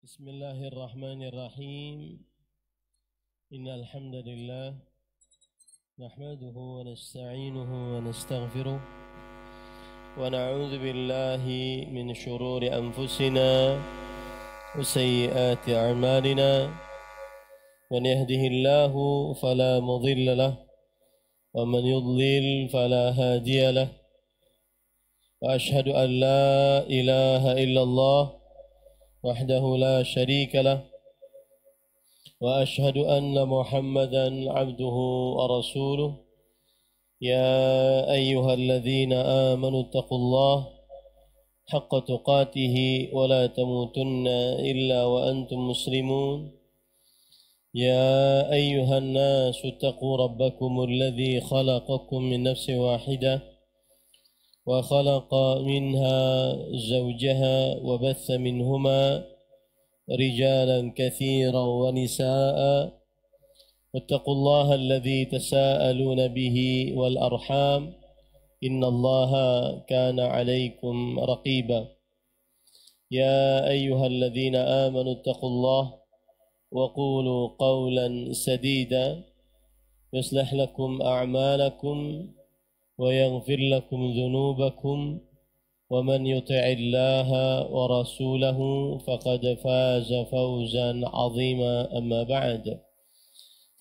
بسم الله الرحمن الرحيم إن الحمد لله نحمده ونستعينه ونستغفره ونعوذ بالله من شرور أنفسنا وسيئات أعمالنا من يهده الله فلا مضل له ومن يضلل فلا هادي له وأشهد أن لا إله إلا الله وحده لا شريك له وأشهد أن محمدا عبده ورسوله يا أيها الذين آمنوا اتقوا الله حق تقاته ولا تموتن إلا وأنتم مسلمون يا أيها الناس اتقوا ربكم الذي خلقكم من نفس واحدة وخلق منها زوجها وبث منهما رجالا كثيرا ونساء واتقوا الله الذي تساءلون به والأرحام إن الله كان عليكم رقيبا يا أيها الذين آمنوا اتقوا الله وقولوا قولا سديدا يصلح لكم أعمالكم ويغفر لكم ذنوبكم ومن يطع الله ورسوله فقد فاز فوزا عظيما أما بعد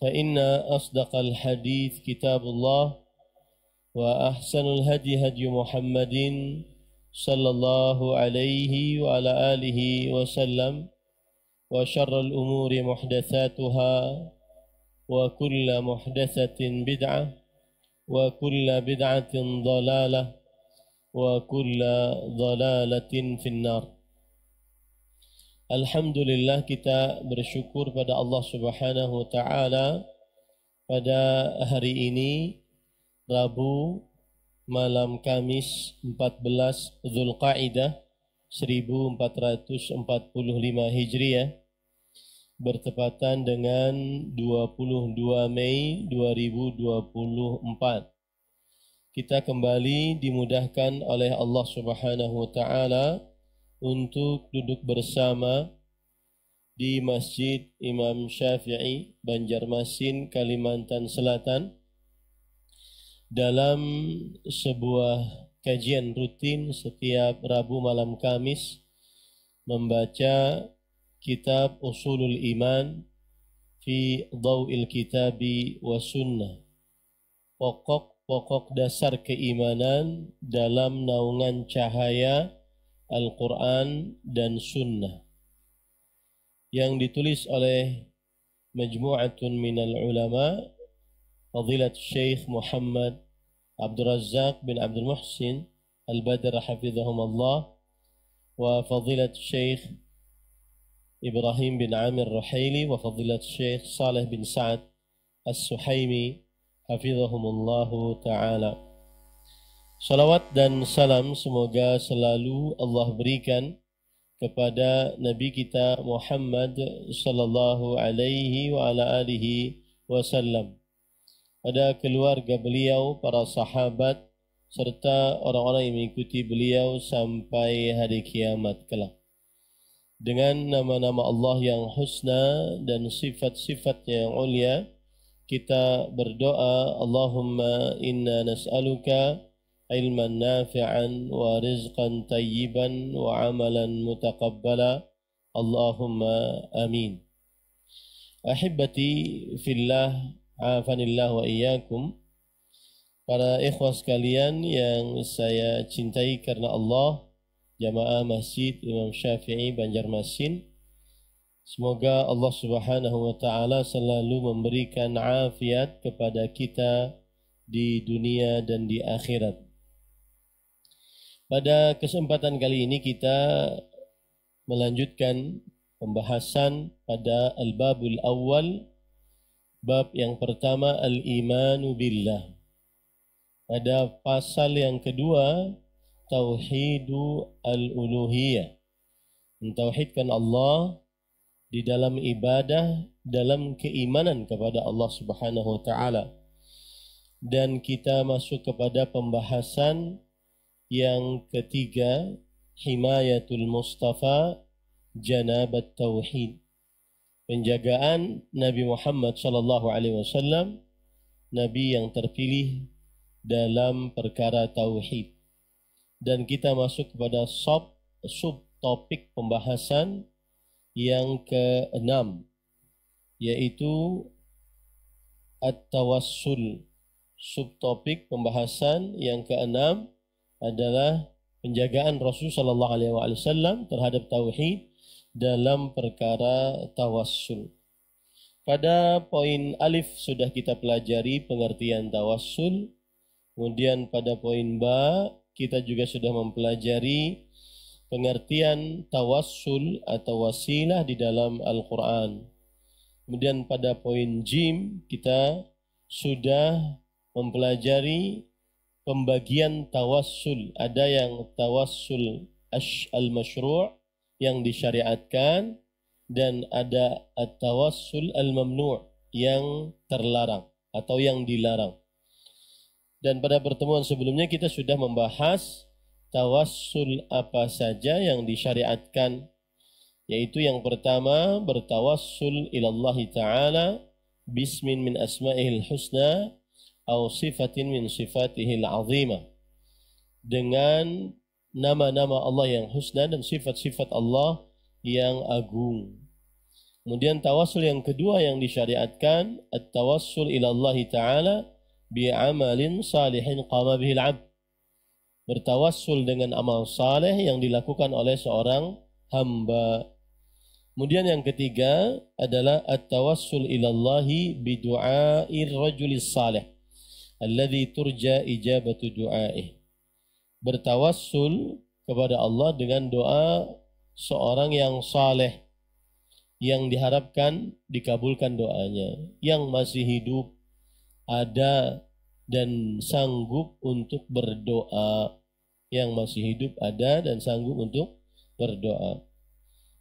فإن أصدق الحديث كتاب الله وأحسن الهدي هدي محمد صلى الله عليه وعلى آله وسلم وشر الأمور محدثاتها وكل محدثة بدعة وكل بدعة ضلالة وكل ضلالة في النار. Alhamdulillah, kita bersyukur pada Allah Subhanahu wa taala pada hari ini Rabu malam Kamis 14 Zulqa'dah 1445 Hijriah bertepatan dengan 22 Mei 2024. Kita kembali dimudahkan oleh Allah Subhanahu wa taala untuk duduk bersama di Masjid Imam Syafi'i, Banjarmasin, Kalimantan Selatan dalam sebuah kajian rutin setiap Rabu malam Kamis membaca Kitab Usulul Iman fi Dhaw'il Kitabi wa Sunnah, pokok-pokok dasar keimanan dalam naungan cahaya Al-Quran dan Sunnah, yang ditulis oleh Majmu'atun Minal Ulama, Fadilat Syekh Muhammad Abdul Razak bin Abdul Muhsin Al-Badr hafizahumullah wa Fadilat Syekh Ibrahim bin Amir Ruhaili wa Fadilat Syekh Saleh bin Sa'ad As-Suhaimi hafizahumullahu ta'ala. Salawat dan salam semoga selalu Allah berikan kepada Nabi kita Muhammad sallallahu alaihi wa ala alihi wasallam, pada keluarga beliau, para sahabat, serta orang-orang yang mengikuti beliau sampai hari kiamat kelak. Dengan nama-nama Allah yang husna dan sifat-sifatnya yang ulia, kita berdoa, Allahumma inna nas'aluka ilman nafi'an wa rizqan tayyiban wa amalan mutaqabbala, Allahumma amin. Ahibbati fillah, afanillah wa iyyakum. Para ikhwah sekalian yang saya cintai karena Allah, Jamaah Masjid Imam Syafi'i Banjarmasin, semoga Allah Subhanahu wa taala selalu memberikan afiat kepada kita di dunia dan di akhirat. Pada kesempatan kali ini kita melanjutkan pembahasan pada Al-Babul Awwal, bab yang pertama, Al-Imanu Billah. Pada pasal yang kedua, Tauhidu Al-Uluhiyah, mentauhidkan Allah di dalam ibadah, dalam keimanan kepada Allah Subhanahu wa taala. Dan kita masuk kepada pembahasan yang ketiga, Himayatul Mustafa janabat tauhid. Penjagaan Nabi Muhammad sallallahu alaihi wasallam, nabi yang terpilih dalam perkara tauhid. Dan kita masuk kepada subtopik pembahasan yang ke-6, yaitu at-tawassul. Subtopik pembahasan yang ke-6 adalah penjagaan Rasul sallallahu alaihi wasallam terhadap tauhid dalam perkara tawassul. Pada poin alif sudah kita pelajari pengertian tawassul. Kemudian pada poin ba kita juga sudah mempelajari pengertian tawassul atau wasilah di dalam Al-Quran. Kemudian pada poin jim kita sudah mempelajari pembagian tawassul. Ada yang tawassul al-masyru' yang disyariatkan, dan ada at-tawassul al-mamnu' yang terlarang atau yang dilarang. Dan pada pertemuan sebelumnya kita sudah membahas tawassul apa saja yang disyariatkan, yaitu yang pertama bertawassul ilallahi ta'ala bismin min asma'ihil husna atau sifatin min sifatihil azimah, dengan nama-nama Allah yang husna dan sifat-sifat Allah yang agung. Kemudian tawassul yang kedua yang disyariatkan, at-tawassul ilallahi ta'ala bi'amalin salihin qama bihil 'abd. Bertawassul dengan amal saleh yang dilakukan oleh seorang hamba. Kemudian yang ketiga adalah at-tawassul ilallahi bidu'a'ir rajulis salih alladhi turja ijabatu du'a'ih. Bertawassul kepada Allah dengan doa seorang yang saleh yang diharapkan dikabulkan doanya, yang masih hidup, ada dan sanggup untuk berdoa, yang masih hidup, ada dan sanggup untuk berdoa.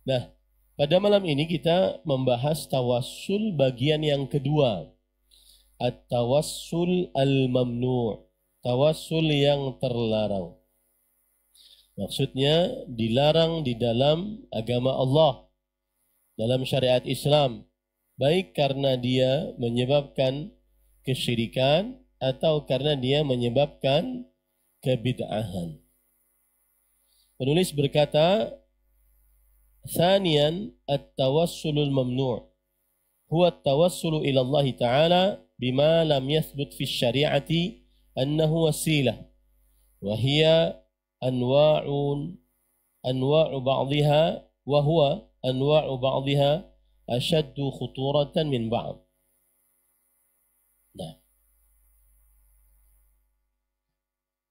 Nah, pada malam ini kita membahas tawassul bagian yang kedua, at-tawassul al-mamnu', tawassul yang terlarang. Maksudnya dilarang di dalam agama Allah, dalam syariat Islam, baik karena dia menyebabkan kesyirikan atau karena dia menyebabkan kebid'ahan. Penulis berkata, Thaniyan at-tawassulul mamnu' huwa at-tawassulu ila Allah Ta'ala bima lam yathbut fi syari'ati annahu wasilah wa hiya anwa'u ba'dihha wa huwa anwa'u ba'dihha ashaddu khuturatan min ba'd. Nah.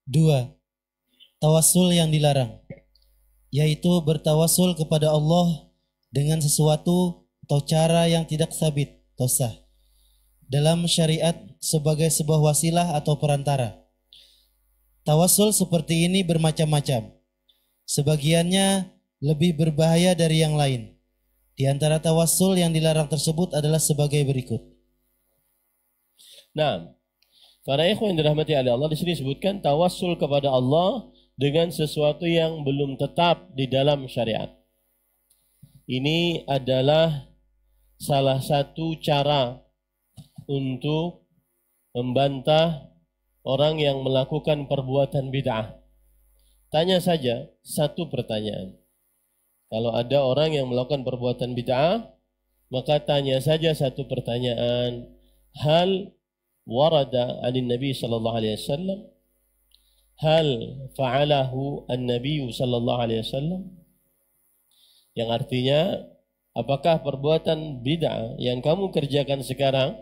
2. Tawassul yang dilarang, yaitu bertawassul kepada Allah dengan sesuatu atau cara yang tidak sabit atau sah dalam syariat sebagai sebuah wasilah atau perantara. Tawassul seperti ini bermacam-macam. Sebagiannya lebih berbahaya dari yang lain. Di antara tawassul yang dilarang tersebut adalah sebagai berikut. Nah, para ikhwan yang dirahmati oleh Allah, di sini disebutkan tawassul kepada Allah dengan sesuatu yang belum tetap di dalam syariat. Ini adalah salah satu cara untuk membantah orang yang melakukan perbuatan bid'ah. Tanya saja satu pertanyaan. Kalau ada orang yang melakukan perbuatan bid'ah, maka tanya saja satu pertanyaan. Hal warada anin Nabi sallallahu alaihi wasallam? Hal fa'alahu an-Nabi sallallahu alaihi wasallam? Yang artinya, apakah perbuatan bid'ah yang kamu kerjakan sekarang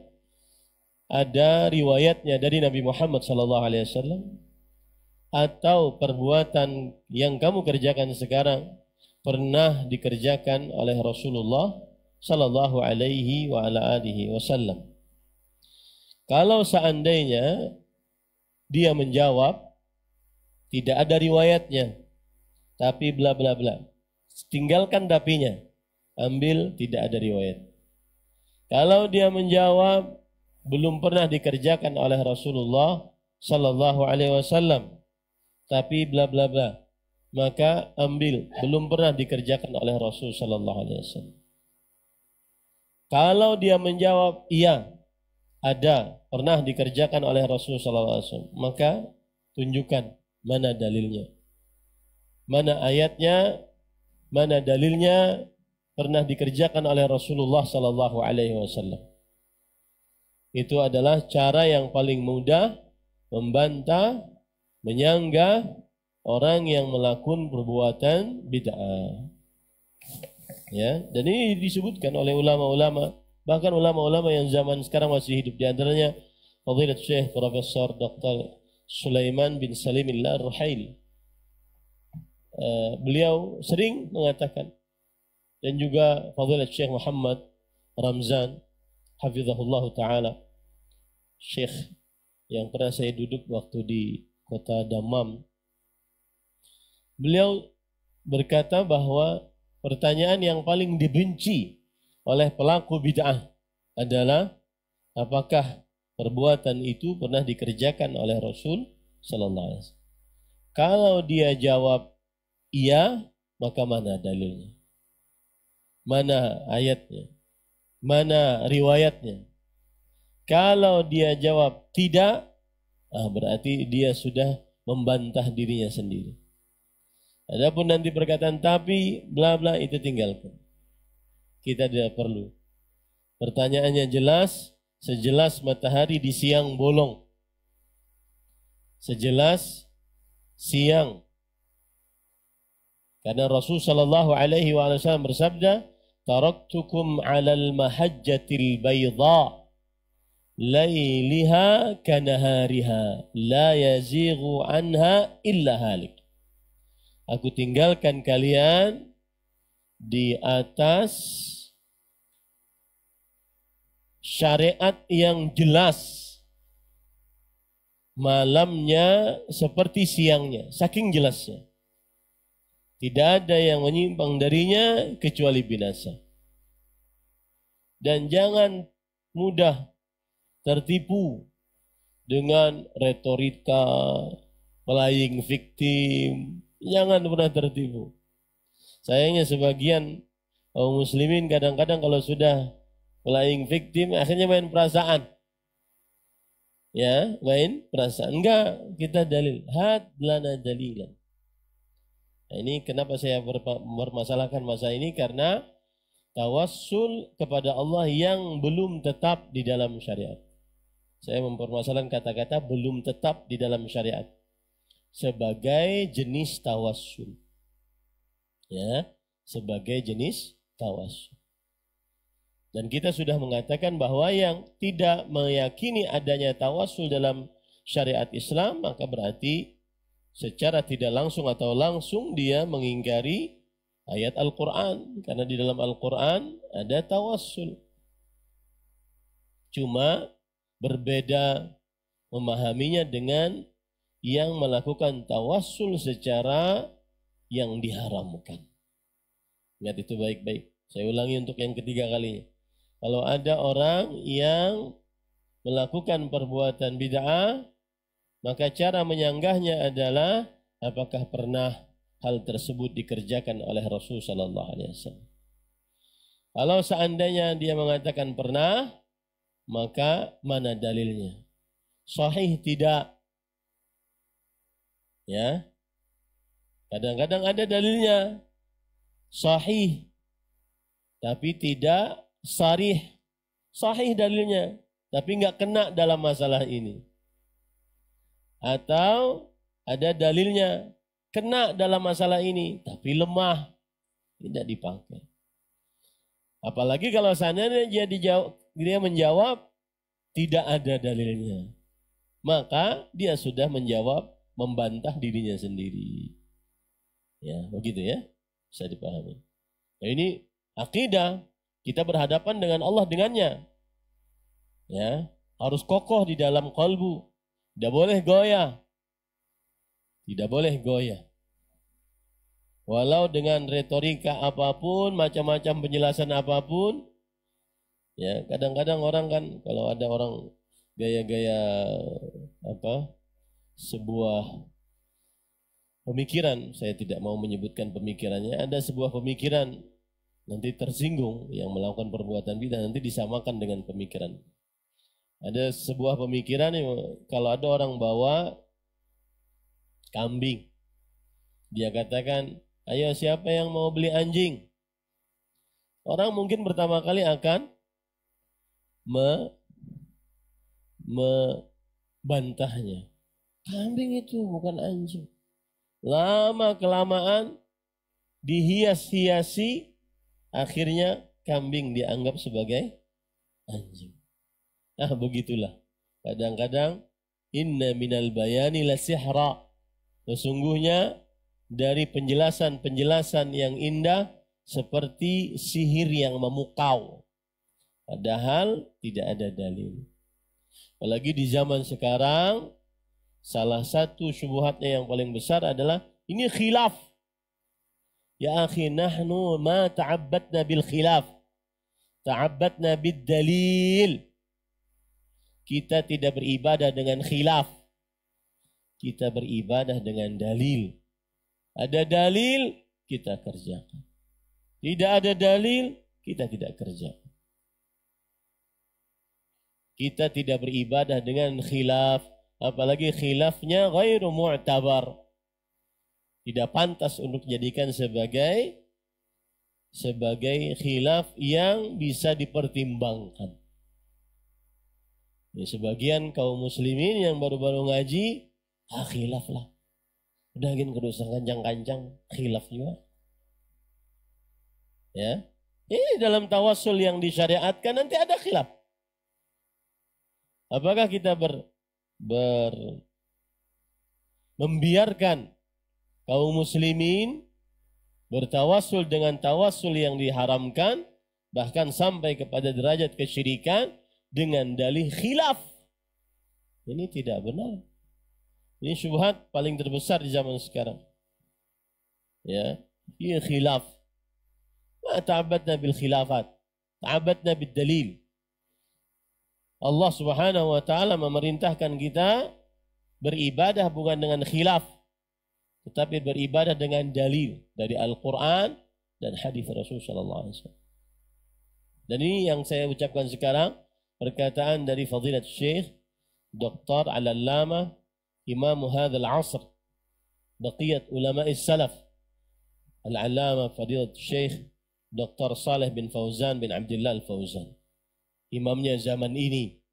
ada riwayatnya dari Nabi Muhammad sallallahu alaihi wasallam, atau perbuatan yang kamu kerjakan sekarang pernah dikerjakan oleh Rasulullah sallallahu alaihi wa ala alihi wasallam? Kalau seandainya dia menjawab tidak ada riwayatnya, tapi bla bla bla, tinggalkan tapinya, ambil tidak ada riwayat. Kalau dia menjawab belum pernah dikerjakan oleh Rasulullah sallallahu alaihi wasallam, tapi bla bla bla, maka ambil. Belum pernah dikerjakan oleh Rasul sallallahu alaihi wasallam. Kalau dia menjawab iya, ada, pernah dikerjakan oleh Rasul sallallahu alaihi wasallam, maka tunjukkan mana dalilnya. Mana ayatnya, mana dalilnya pernah dikerjakan oleh Rasulullah sallallahu alaihi wasallam. Itu adalah cara yang paling mudah membantah, menyanggah orang yang melakukan perbuatan bid'ah. Ya, dan ini disebutkan oleh ulama-ulama, bahkan ulama-ulama yang zaman sekarang masih hidup, di antaranya Fadilat Syekh Profesor Dr. Sulaiman bin Salimillah Ar-Ruhaili. Beliau sering mengatakan, dan juga Fadilat Syekh Muhammad Ramzan hafizahullah taala, Syekh yang pernah saya duduk waktu di kota Dammam. Beliau berkata bahwa pertanyaan yang paling dibenci oleh pelaku bid'ah adalah apakah perbuatan itu pernah dikerjakan oleh Rasul sallallahu alaihi wasallam. Kalau dia jawab iya, maka mana dalilnya? Mana ayatnya? Mana riwayatnya? Kalau dia jawab tidak, berarti dia sudah membantah dirinya sendiri. Adapun nanti perkataan tapi bla bla itu tinggalkan. Kita tidak perlu. Pertanyaannya jelas, sejelas matahari di siang bolong. Sejelas siang. Karena Rasul sallallahu alaihi wasallam bersabda, "Taraktukum 'alal mahajjatil bayda, lailiha kanahariha, la yazighu anha illa halik." Aku tinggalkan kalian di atas syariat yang jelas, malamnya seperti siangnya, saking jelasnya. Tidak ada yang menyimpang darinya kecuali binasa. Dan jangan mudah tertipu dengan retorika, playing victim. Jangan pernah tertipu. Sayangnya sebagian kaum muslimin kadang-kadang kalau sudah playing victim akhirnya main perasaan. Ya, main perasaan. Enggak, kita dalil. Had lana dalilan. Nah, ini kenapa saya bermasalahkan masalah ini, karena tawassul kepada Allah yang belum tetap di dalam syariat. Saya mempermasalahkan kata-kata belum tetap di dalam syariat sebagai jenis tawassul. Ya, sebagai jenis tawassul. Dan kita sudah mengatakan bahwa yang tidak meyakini adanya tawassul dalam syariat Islam, maka berarti secara tidak langsung atau langsung dia mengingkari ayat Al-Quran. Karena di dalam Al-Quran ada tawassul. Cuma berbeda memahaminya dengan yang melakukan tawassul secara yang diharamkan. Ingat itu baik-baik. Saya ulangi untuk yang ketiga kalinya. Kalau ada orang yang melakukan perbuatan bid'ah, maka cara menyanggahnya adalah apakah pernah hal tersebut dikerjakan oleh Rasul sallallahu alaihi wasallam. Kalau seandainya dia mengatakan pernah, maka mana dalilnya? Sahih tidak? Ya. Kadang-kadang ada dalilnya sahih tapi tidak sarih. Sahih dalilnya tapi enggak kena dalam masalah ini. Atau ada dalilnya kena dalam masalah ini tapi lemah, tidak dipakai. Apalagi kalau seandainya dia menjawab tidak ada dalilnya, maka dia sudah menjawab membantah dirinya sendiri. Ya, begitu ya, bisa dipahami. Nah, ini akidah, kita berhadapan dengan Allah dengannya. Ya, harus kokoh di dalam kalbu, tidak boleh goyah. Tidak boleh goyah. Walau dengan retorika apapun, macam-macam penjelasan apapun, ya kadang-kadang orang kan kalau ada orang gaya-gaya sebuah pemikiran, saya tidak mau menyebutkan pemikirannya, ada sebuah pemikiran nanti tersinggung yang melakukan perbuatan bidah nanti disamakan dengan pemikiran. Ada sebuah pemikiran yang kalau ada orang bawa kambing, dia katakan, ayo siapa yang mau beli anjing? Orang mungkin pertama kali akan membantahnya. Kambing itu bukan anjing. Lama kelamaan dihias-hiasi, akhirnya kambing dianggap sebagai anjing. Ah, begitulah. Kadang-kadang inna minal bayani la sihra. Sesungguhnya dari penjelasan-penjelasan yang indah seperti sihir yang memukau. Padahal tidak ada dalil. Apalagi di zaman sekarang, salah satu syubhatnya yang paling besar adalah ini khilaf. Ya akhi, nahnu ma ta'abbadna bil khilaf. Ta'abbadna bid dalil. Kita tidak beribadah dengan khilaf. Kita beribadah dengan dalil. Ada dalil, kita kerjakan. Tidak ada dalil, kita tidak kerjakan. Kita tidak beribadah dengan khilaf, apalagi khilafnya ghairu mu'tabar. Tidak pantas untuk dijadikan sebagai khilaf yang bisa dipertimbangkan. Ya, sebagian kaum muslimin yang baru-baru ngaji, khilaf lah. Udah gini kedosa kancang-kancang, khilaf juga. Ya, ini dalam tawassul yang disyariatkan nanti ada khilaf. Apakah kita membiarkan kaum muslimin bertawassul dengan tawassul yang diharamkan, bahkan sampai kepada derajat kesyirikan dengan dalih khilaf? Ini tidak benar. Ini syubhat paling terbesar di zaman sekarang. Ya, ini khilaf. Ma ta'abbadna bil khilafat, ta'abbadna bid dalil. Allah Subhanahu wa taala memerintahkan kita beribadah bukan dengan khilaf, tetapi beribadah dengan dalil dari Al-Qur'an dan hadis Rasul sallallahu alaihi wasallam. Dan ini yang saya ucapkan sekarang, perkataan dari Fadilat Syekh Dr. Al-Allamah Imam hadzal asr, baqiyat ulama salaf, Al-Allamah Fadilat Syekh Dr. Saleh bin Fauzan bin Abdullah Al-Fauzan, imamnya zaman ini,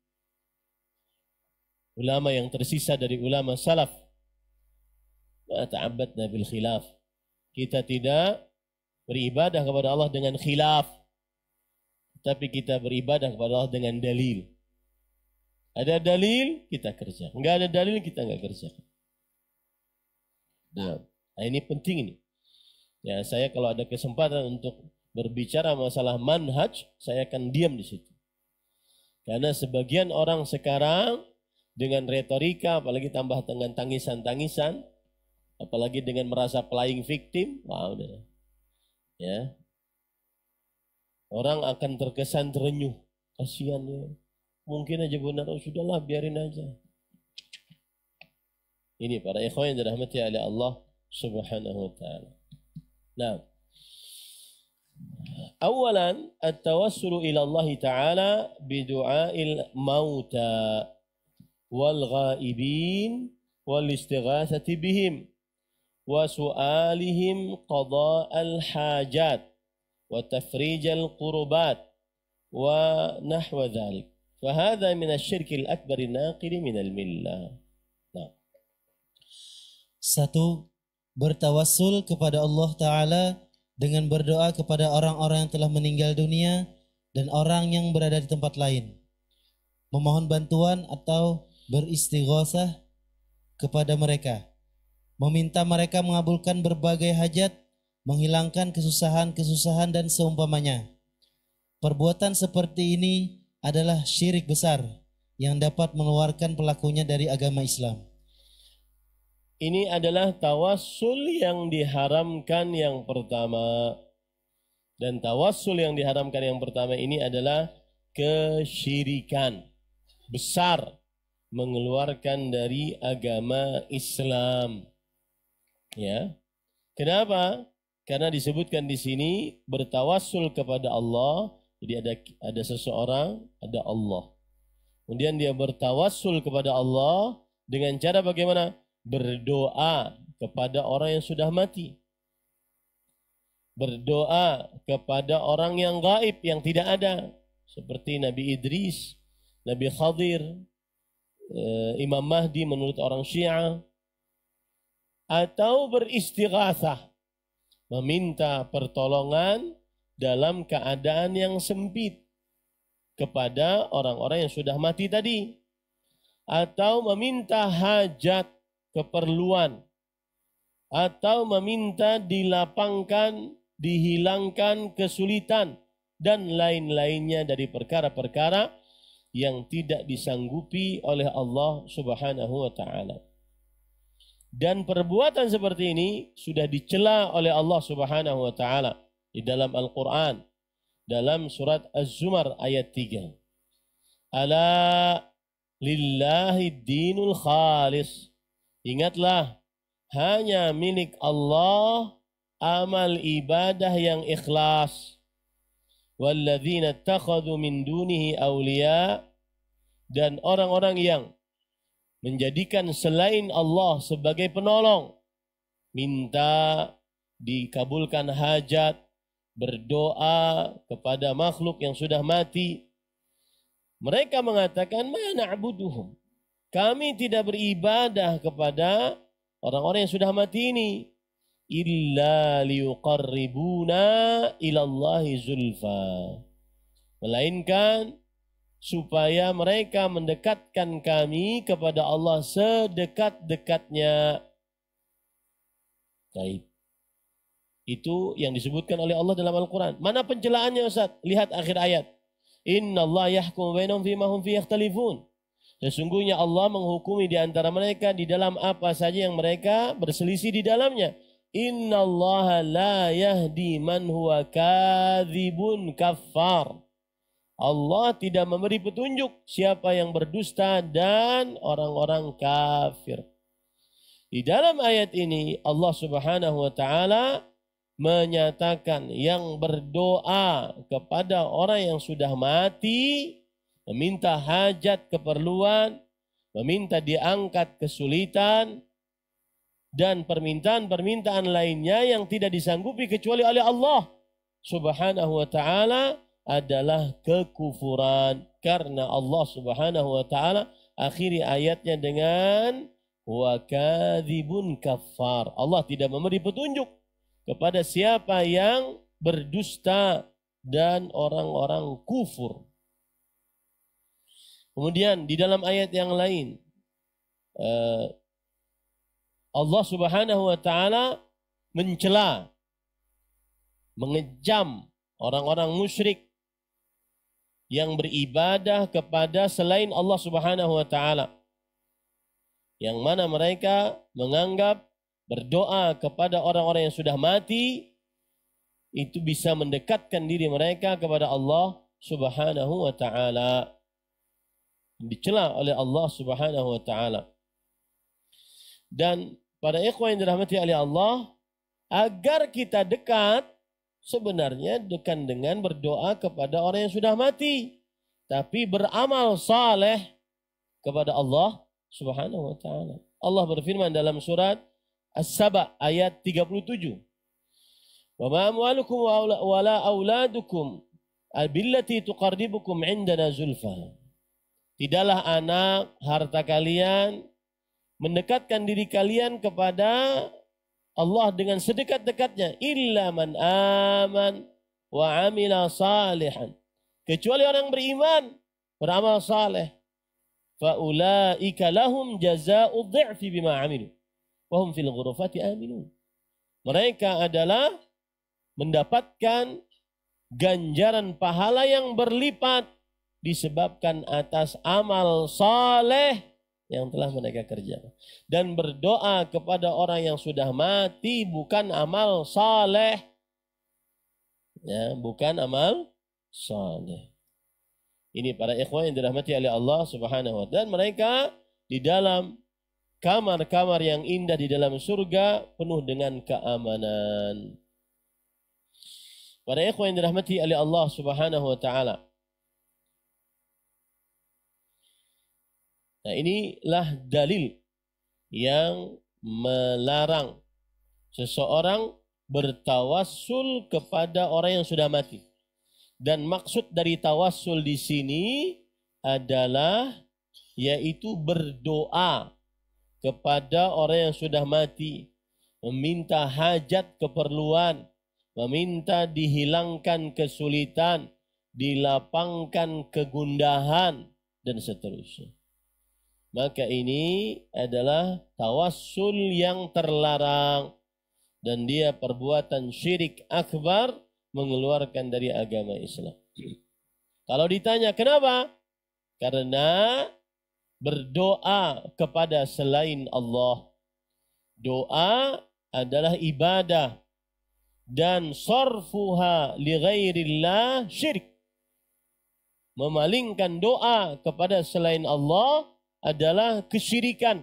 ulama yang tersisa dari ulama salaf. Ma ta'abbadna bil khilaf. Kita tidak beribadah kepada Allah dengan khilaf, tapi kita beribadah kepada Allah dengan dalil. Ada dalil, kita kerja. Enggak ada dalil, kita enggak kerja. Nah, ini penting ini. Ya, saya kalau ada kesempatan untuk berbicara masalah manhaj, saya akan diam di situ. Karena sebagian orang sekarang dengan retorika, apalagi tambah dengan tangisan-tangisan, apalagi dengan merasa playing victim, wah udah. Ya. Orang akan terkesan terenyuh. Kasihan ya. Mungkin aja benar, oh sudahlah biarin aja. Ini para ikhwan yang dirahmati oleh Allah Subhanahu wa taala. Nah, awalan at-tawassulu ila Allah taala bidu'ail mauta wal ghaibin wal istighatsati bihim wa su'alihim qada'al hajat wa tafrijal qurbat wa nahwa dhalik. Fahadha min asy-syirkil akbar naqil min al-millah. Nah. 1. Bertawassul kepada Allah Ta'ala dengan berdoa kepada orang-orang yang telah meninggal dunia dan orang yang berada di tempat lain. Memohon bantuan atau beristighosah kepada mereka. Meminta mereka mengabulkan berbagai hajat, menghilangkan kesusahan-kesusahan dan seumpamanya. Perbuatan seperti ini adalah syirik besar yang dapat mengeluarkan pelakunya dari agama Islam. Ini adalah tawassul yang diharamkan yang pertama. Dan tawassul yang diharamkan yang pertama ini adalah kesyirikan besar, mengeluarkan dari agama Islam. Ya. Kenapa? Karena disebutkan di sini bertawassul kepada Allah. Jadi ada seseorang, ada Allah. Kemudian dia bertawassul kepada Allah dengan cara bagaimana? Berdoa kepada orang yang sudah mati. Berdoa kepada orang yang gaib, yang tidak ada. Seperti Nabi Idris, Nabi Khadir, Imam Mahdi menurut orang Syiah. Atau beristighatsah, meminta pertolongan dalam keadaan yang sempit kepada orang-orang yang sudah mati tadi, atau meminta hajat, keperluan, atau meminta dilapangkan, dihilangkan kesulitan dan lain-lainnya dari perkara-perkara yang tidak disanggupi oleh Allah Subhanahu wa taala. Dan perbuatan seperti ini sudah dicela oleh Allah Subhanahu wa taala di dalam Al-Qur'an. Dalam surat Az-Zumar ayat 3. Ala lillahi dinul khalis. Ingatlah, hanya milik Allah amal ibadah yang ikhlas. Walladzina ittakhadhu min dunihi awliya, dan orang-orang yang menjadikan selain Allah sebagai penolong, minta dikabulkan hajat, berdoa kepada makhluk yang sudah mati. Mereka mengatakan, ma na'buduhum, kami tidak beribadah kepada orang-orang yang sudah mati ini, illa liyuqarribuna ilallahi zulfa, melainkan supaya mereka mendekatkan kami kepada Allah sedekat-dekatnya. Baik. Itu yang disebutkan oleh Allah dalam Al-Quran. Mana pencelaannya Ustaz? Lihat akhir ayat. Inna Allah yahkum bainahum fima hum fi yakhtalifun. Sesungguhnya Allah menghukumi di antara mereka di dalam apa saja yang mereka berselisih di dalamnya. Inna Allah la yahdi man huwa kadzibun kaffar. Allah tidak memberi petunjuk siapa yang berdusta dan orang-orang kafir. Di dalam ayat ini Allah Subhanahu wa taala menyatakan yang berdoa kepada orang yang sudah mati, meminta hajat, keperluan, meminta diangkat kesulitan, dan permintaan-permintaan lainnya yang tidak disanggupi kecuali oleh Allah Subhanahu wa taala adalah kekufuran. Karena Allah Subhanahu wa taala akhiri ayatnya dengan wa kadzibun kaffar. Allah tidak memberi petunjuk kepada siapa yang berdusta dan orang-orang kufur. Kemudian di dalam ayat yang lain Allah Subhanahu wa taala mencela, mengejam orang-orang musyrik yang beribadah kepada selain Allah Subhanahu wa taala, yang mana mereka menganggap berdoa kepada orang-orang yang sudah mati itu bisa mendekatkan diri mereka kepada Allah Subhanahu wa taala. Dicela oleh Allah Subhanahu wa taala. Dan para ikhwan yang dirahmati oleh Allah, agar kita dekat, sebenarnya dekat dengan berdoa kepada orang yang sudah mati, tapi beramal saleh kepada Allah Subhanahu wa taala. Allah berfirman dalam surat As-Saba ayat 37. Wa ma amwalukum wa la auladukum billati tuqarribukum indana zulfa. Tidaklah anak, harta kalian mendekatkan diri kalian kepada Allah dengan sedekat-dekatnya, illa man aman wa amila salihan, kecuali orang beriman, beramal saleh. Fa ulaika lahum jazaa'u dhi'fi bima 'amilu wa hum fil ghurafati aminun. Mereka adalah mendapatkan ganjaran pahala yang berlipat disebabkan atas amal saleh yang telah mereka kerjakan. Dan berdoa kepada orang yang sudah mati bukan amal saleh. Ya, bukan amal saleh. Ini para ikhwan yang dirahmati oleh Allah Subhanahu wa taala. Dan mereka di dalam kamar-kamar yang indah di dalam surga penuh dengan keamanan. Para ikhwan yang dirahmati oleh Allah Subhanahu wa taala. Nah, inilah dalil yang melarang seseorang bertawassul kepada orang yang sudah mati. Dan maksud dari tawassul di sini adalah yaitu berdoa kepada orang yang sudah mati, meminta hajat keperluan, meminta dihilangkan kesulitan, dilapangkan kegundahan, dan seterusnya. Maka ini adalah tawassul yang terlarang dan dia perbuatan syirik akbar, mengeluarkan dari agama Islam. Kalau ditanya kenapa? Karena berdoa kepada selain Allah. Doa adalah ibadah dan sarfuha li ghairillah syirik. Memalingkan doa kepada selain Allah adalah kesyirikan.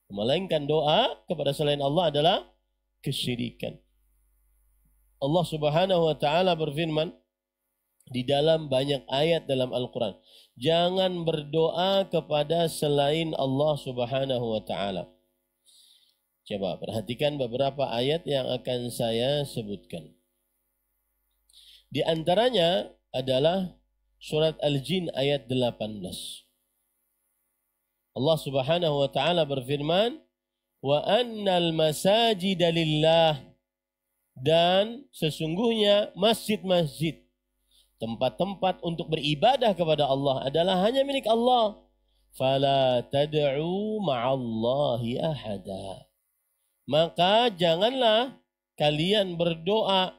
Memalingkan doa kepada selain Allah adalah kesyirikan. Allah Subhanahu wa taala berfirman di dalam banyak ayat dalam Al-Quran, jangan berdoa kepada selain Allah Subhanahu wa taala. Coba perhatikan beberapa ayat yang akan saya sebutkan. Di antaranya adalah surat Al-Jin ayat 18. Allah Subhanahu wa taala berfirman, "Wa annal masajida lillah." Dan sesungguhnya masjid-masjid, tempat-tempat untuk beribadah kepada Allah adalah hanya milik Allah. Fala tad'u ma'allahi ahada. Maka janganlah kalian berdoa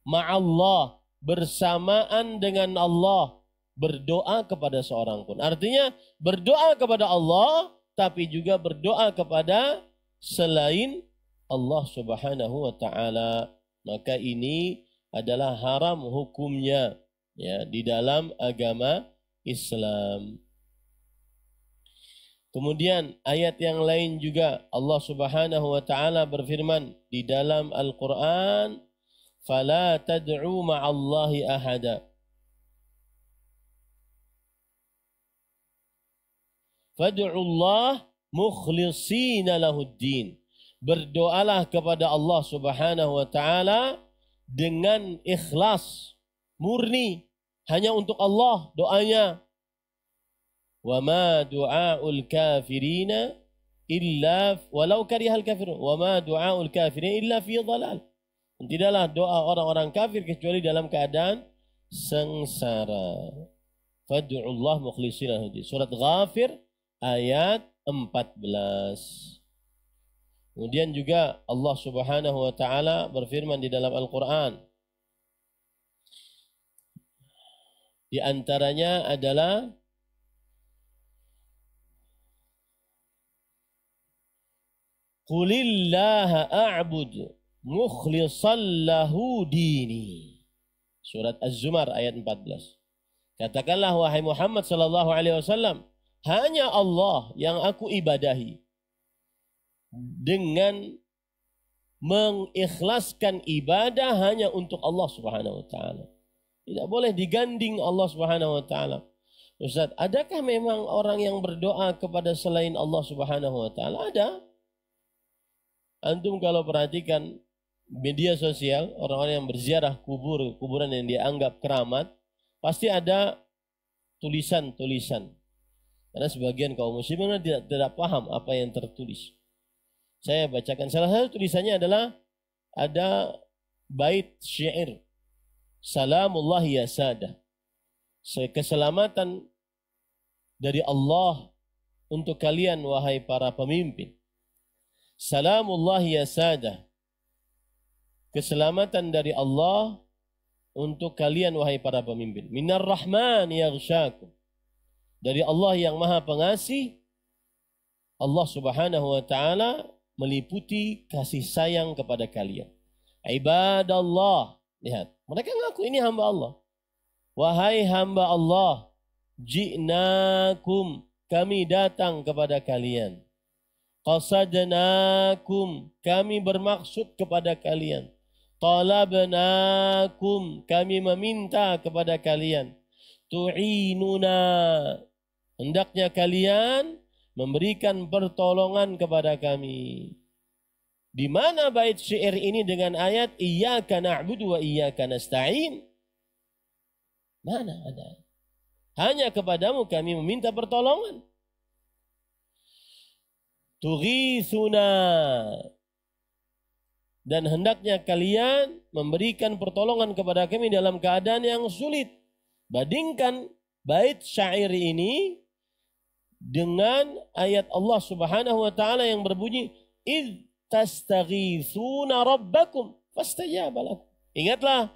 ma'allah, bersamaan dengan Allah, berdoa kepada seorang pun. Artinya berdoa kepada Allah tapi juga berdoa kepada selain Allah Subhanahu wa taala. Maka ini adalah haram hukumnya ya di dalam agama Islam. Kemudian ayat yang lain juga Allah Subhanahu wa taala berfirman di dalam Al-Qur'an, "Fala tad'u ma'allahi ahada." Fad'u Allah mukhlishina lahuddin. Berdoalah kepada Allah Subhanahu wa taala dengan ikhlas, murni, hanya untuk Allah doanya. Wa ma du'aul kafirina illa walau karihal kafirun. Wa ma du'aul kafirin illa fi dhalal. Tidaklah doa orang-orang kafir kecuali dalam keadaan sengsara. Fad'u Allah mukhlishina lahuddin. Surat Ghafir ayat 14. Kemudian juga Allah Subhanahu wa taala berfirman di dalam Al-Qur'an. Di antaranya adalah Qulillaha a'budu mukhlishan lahu dini. Surat Az-Zumar ayat 14. Katakanlah wahai Muhammad sallallahu alaihi wasallam, hanya Allah yang aku ibadahi dengan mengikhlaskan ibadah hanya untuk Allah Subhanahu wa taala. Tidak boleh diganding Allah Subhanahu wa taala. Ustaz, adakah memang orang yang berdoa kepada selain Allah Subhanahu wa taala? Ada. Antum kalau perhatikan media sosial, orang-orang yang berziarah kuburan yang dianggap keramat, pasti ada tulisan-tulisan. Karena sebagian kaum muslimin tidak paham apa yang tertulis. Saya bacakan salah satu tulisannya adalah ada bait syair, Salamullah ya sadah, keselamatan dari Allah untuk kalian wahai para pemimpin. Salamullah ya sadah, keselamatan dari Allah untuk kalian wahai para pemimpin. Minar Rahman yaghsyakum, dari Allah yang Maha Pengasih. Allah Subhanahu wa taala meliputi kasih sayang kepada kalian. Ibadallah, lihat, mereka ngaku ini hamba Allah. Wahai hamba Allah, ji'nakum, kami datang kepada kalian. Qasadnakum, kami bermaksud kepada kalian. Talabnakum, kami meminta kepada kalian. Tu'inuna, hendaknya kalian memberikan pertolongan kepada kami. Di mana bait syair ini dengan ayat iyyaka na'budu wa iyyaka nasta'in? Mana ada? Hanya kepadamu kami meminta pertolongan. Tughithuna, dan hendaknya kalian memberikan pertolongan kepada kami dalam keadaan yang sulit. Bandingkan bait syair ini dengan ayat Allah Subhanahu wa taala yang berbunyi id tastaghithuna rabbakum fastajaba lakum. Ingatlah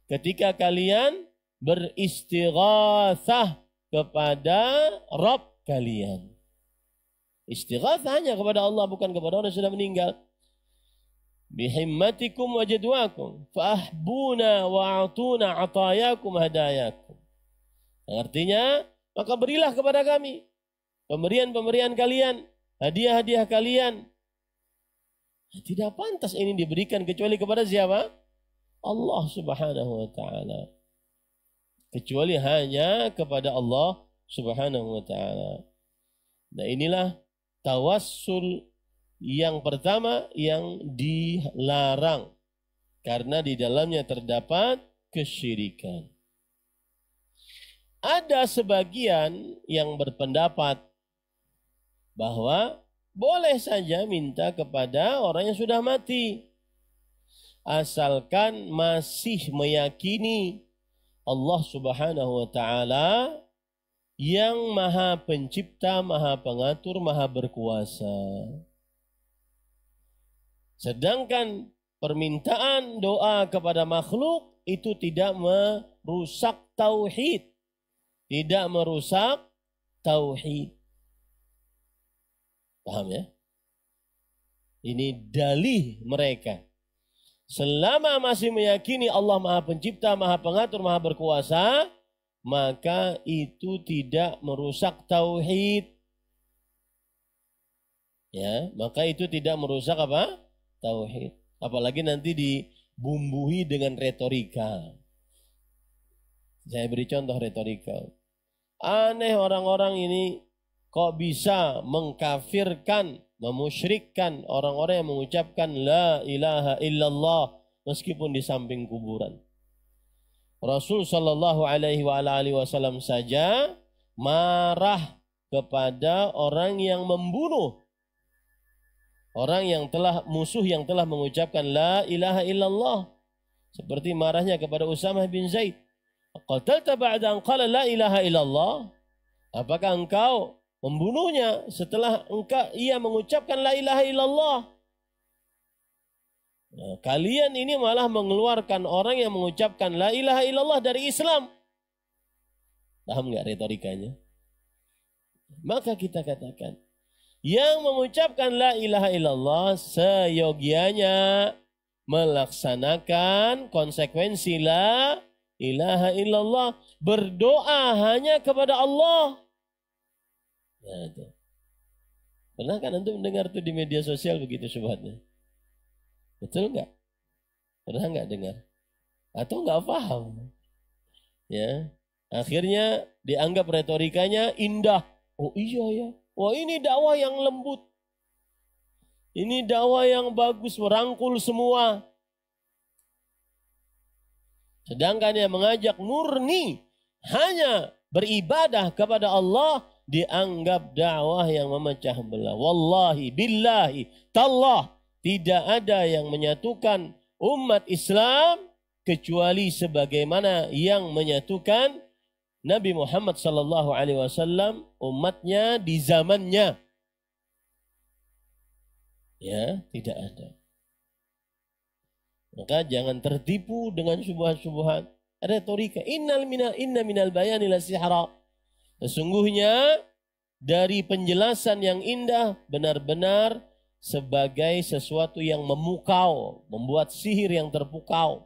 ketika kalian beristighatsah kepada Rabb kalian. Istighatsah hanya kepada Allah, bukan kepada orang yang sudah meninggal. Bihimmatikum wa jadwakum fahbuna wa atuna atayakum hadayakum. Artinya, maka berilah kepada kami pemberian-pemberian kalian, hadiah-hadiah kalian. Tidak pantas ini diberikan kecuali kepada siapa? Allah Subhanahu wa taala. Kecuali hanya kepada Allah Subhanahu wa taala. Nah, inilah tawassul yang pertama yang dilarang karena di dalamnya terdapat kesyirikan. Ada sebagian yang berpendapat bahwa boleh saja minta kepada orang yang sudah mati, asalkan masih meyakini Allah Subhanahu wa taala yang Maha Pencipta, Maha Pengatur, Maha Berkuasa. Sedangkan permintaan doa kepada makhluk itu tidak merusak tauhid, tidak merusak tauhid. Paham ya? Ini dalih mereka. Selama masih meyakini Allah Maha Pencipta, Maha Pengatur, Maha Berkuasa, maka itu tidak merusak tauhid. Ya, maka itu tidak merusak apa? Tauhid. Apalagi nanti dibumbui dengan retorika. Saya beri contoh retorika. Aneh orang-orang ini kok bisa mengkafirkan, memusyrikkan orang-orang yang mengucapkan la ilaha illallah meskipun di samping kuburan. Rasul sallallahu alaihi wasallam saja marah kepada orang yang membunuh, orang yang telah musuh yang telah mengucapkan la ilaha illallah, seperti marahnya kepada Usamah bin Zaid. Qatalta ba'da an qala la ilaha illallah? Apakah engkau membunuhnya setelah ia mengucapkan la ilaha illallah? Nah, kalian ini malah mengeluarkan orang yang mengucapkan la ilaha illallah dari Islam. Paham nggak retorikanya? Maka kita katakan, yang mengucapkan la ilaha illallah seyogianya melaksanakan konsekuensi la ilaha illallah, berdoa hanya kepada Allah. Nah, itu. Pernah kan antum mendengar tuh di media sosial begitu syubhatnya? Betul nggak? Pernah nggak dengar? Atau nggak paham? Ya, akhirnya dianggap retorikanya indah. Oh iya ya, wah ini dakwah yang lembut. Ini dakwah yang bagus, merangkul semua. Sedangkan yang mengajak murni hanya beribadah kepada Allah dianggap dakwah yang memecah belah. Wallahi, billahi, tallah, tidak ada yang menyatukan umat Islam kecuali sebagaimana yang menyatukan Nabi Muhammad sallallahu alaihi wasallam umatnya di zamannya. Ya, tidak ada. Maka jangan tertipu dengan syubhat-syubhat retorika. Inna minal bayani la sihra. Sesungguhnya dari penjelasan yang indah benar-benar sebagai sesuatu yang memukau, membuat sihir yang terpukau.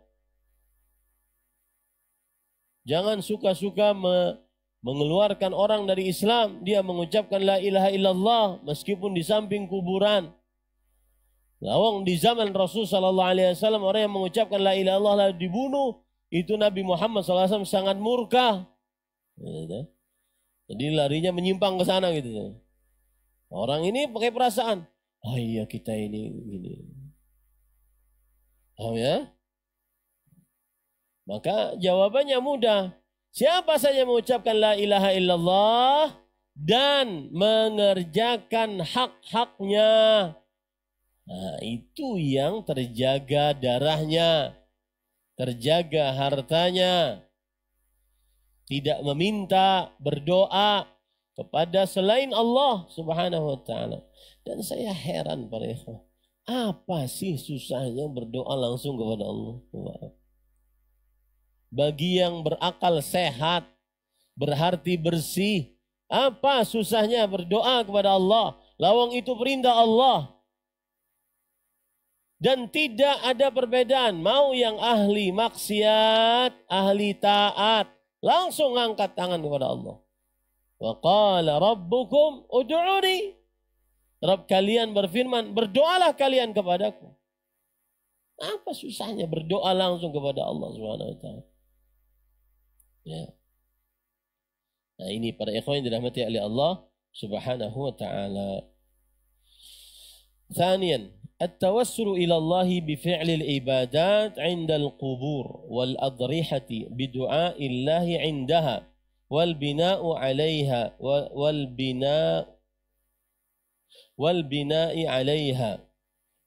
Jangan suka-suka mengeluarkan orang dari Islam, dia mengucapkan la ilaha illallah meskipun di samping kuburan. Lawang di zaman Rasul sallallahu alaihi wasallam orang yang mengucapkan la ilaha illallah lalu dibunuh, itu Nabi Muhammad sallallahu alaihi wasallam sangat murka. Jadi larinya menyimpang ke sana gitu. Orang ini pakai perasaan, oh iya kita ini gini. Paham ya? Maka jawabannya mudah. Siapa saja mengucapkan la ilaha illallah dan mengerjakan hak-haknya, nah, itu yang terjaga darahnya, terjaga hartanya, tidak meminta, berdoa kepada selain Allah Subhanahu wa taala. Dan saya heran para ikhwah, apa sih susahnya berdoa langsung kepada Allah? Bagi yang berakal sehat, berhati bersih, apa susahnya berdoa kepada Allah? Lawang itu perintah Allah. Dan tidak ada perbedaan, mau yang ahli maksiat, ahli taat, langsung angkat tangan kepada Allah. Wa qala rabbukum ud'uni. Rabb kalian berfirman, berdoalah kalian kepadaku. Apa susahnya berdoa langsung kepada Allah Subhanahu wa taala? Ya. Nah, ini para ikhwan yang dirahmati oleh Allah Subhanahu wa taala. Thaniyan, at-tawassul ila Allah bi fi'li al-ibadat 'inda al-qubur wal adrihati bi du'a'i Allah 'indaha wal bina'u 'alayha wal bina'i 'alayha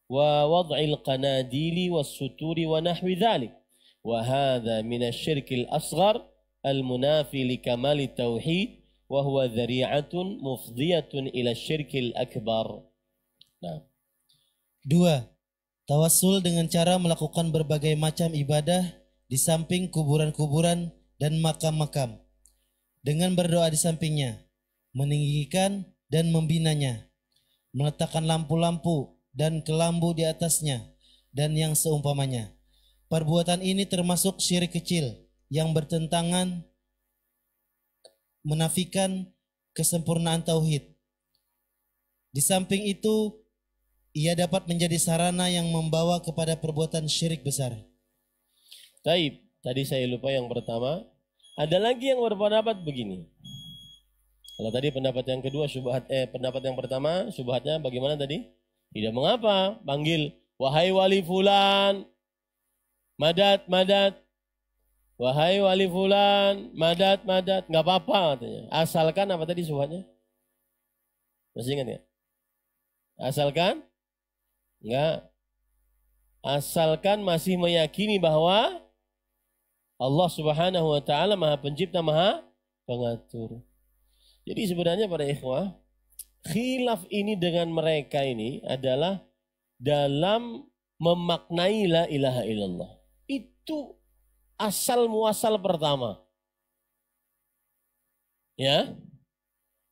wa wad'il qanadili was suturi wa nahwi dhalik. Wa hadha min asy-syirk al-asghar al-munafi li kamal at-tauhid wa huwa dhari'atun mufdiyatun ila asy-syirk al-akbar. Nah. 2. Tawassul dengan cara melakukan berbagai macam ibadah di samping kuburan-kuburan dan makam-makam. Dengan berdoa di sampingnya, meninggikan dan membinanya, meletakkan lampu-lampu dan kelambu di atasnya, dan yang seumpamanya. Perbuatan ini termasuk syirik kecil yang bertentangan menafikan kesempurnaan tauhid. Di samping itu, ia dapat menjadi sarana yang membawa kepada perbuatan syirik besar. Taib, tadi saya lupa yang pertama. Ada lagi yang berpendapat begini. Kalau tadi pendapat yang kedua pendapat yang pertama syubhatnya bagaimana tadi? Tidak mengapa panggil wahai wali fulan, madad madad. Wahai wali fulan, madad madad, enggak apa-apa katanya. Asalkan apa tadi syubhatnya? Masih ingat ya? Asalkan enggak. Asalkan masih meyakini bahwa Allah Subhanahu wa taala Maha Pencipta, Maha Pengatur. Jadi sebenarnya para ikhwah, khilaf ini dengan mereka ini adalah dalam memaknai la ilaha illallah. Itu asal muasal pertama. Ya.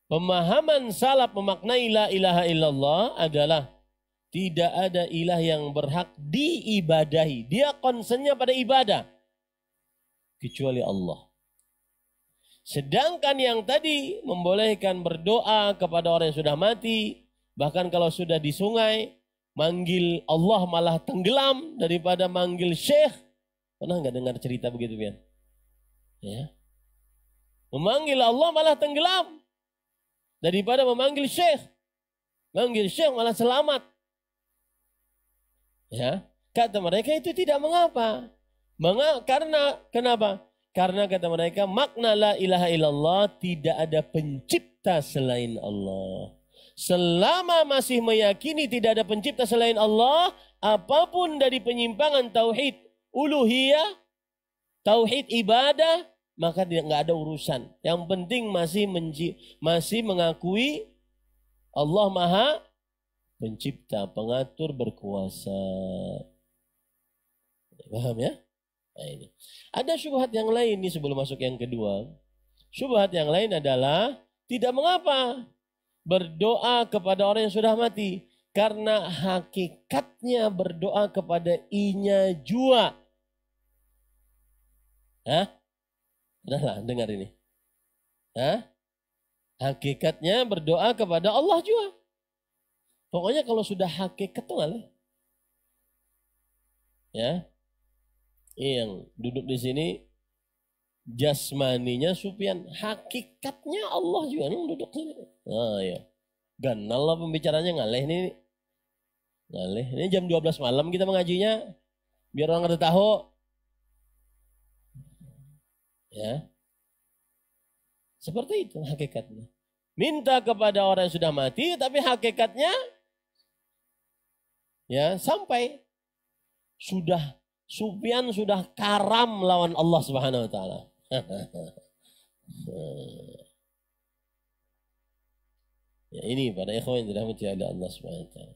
Pemahaman salaf memaknai la ilaha illallah adalah tidak ada ilah yang berhak diibadahi. Dia konsennya pada ibadah kecuali Allah. Sedangkan yang tadi membolehkan berdoa kepada orang yang sudah mati, bahkan kalau sudah di sungai, manggil Allah malah tenggelam daripada manggil syekh. Pernah nggak dengar cerita begitu, Pian? Ya. Memanggil Allah malah tenggelam daripada memanggil syekh. Manggil syekh malah selamat. Ya, kata mereka itu tidak mengapa. Karena kenapa? Karena kata mereka makna la ilaha illallah tidak ada pencipta selain Allah. Selama masih meyakini tidak ada pencipta selain Allah, apapun dari penyimpangan tauhid uluhiyah, tauhid ibadah, maka nggak ada urusan. Yang penting masih mengakui Allah Maha Pencipta, pengatur, berkuasa. Paham ya? Nah, ini. Ada syubhat yang lain nih sebelum masuk yang kedua. Syubhat yang lain adalah tidak mengapa berdoa kepada orang yang sudah mati. Karena hakikatnya berdoa kepada inya jua. Hah? Udahlah, dengar ini. Hah? Hakikatnya berdoa kepada Allah juga. Pokoknya kalau sudah hakikat tuh ngaleh. Ya, ini yang duduk di sini jasmaninya Sufyan, hakikatnya Allah juga nih duduk sini. Ah ya, ganal lah pembicaranya ngaleh nih. Ngaleh. Ini jam 12 malam kita mengajinya, biar orang ngerti tahu. Ya, seperti itu hakikatnya. Minta kepada orang yang sudah mati, tapi hakikatnya ya sampai sudah Sufyan sudah karam lawan Allah Subhanahu wa taala. Ya ini para ikhwan yang dirahmati oleh Allah Subhanahu wa taala.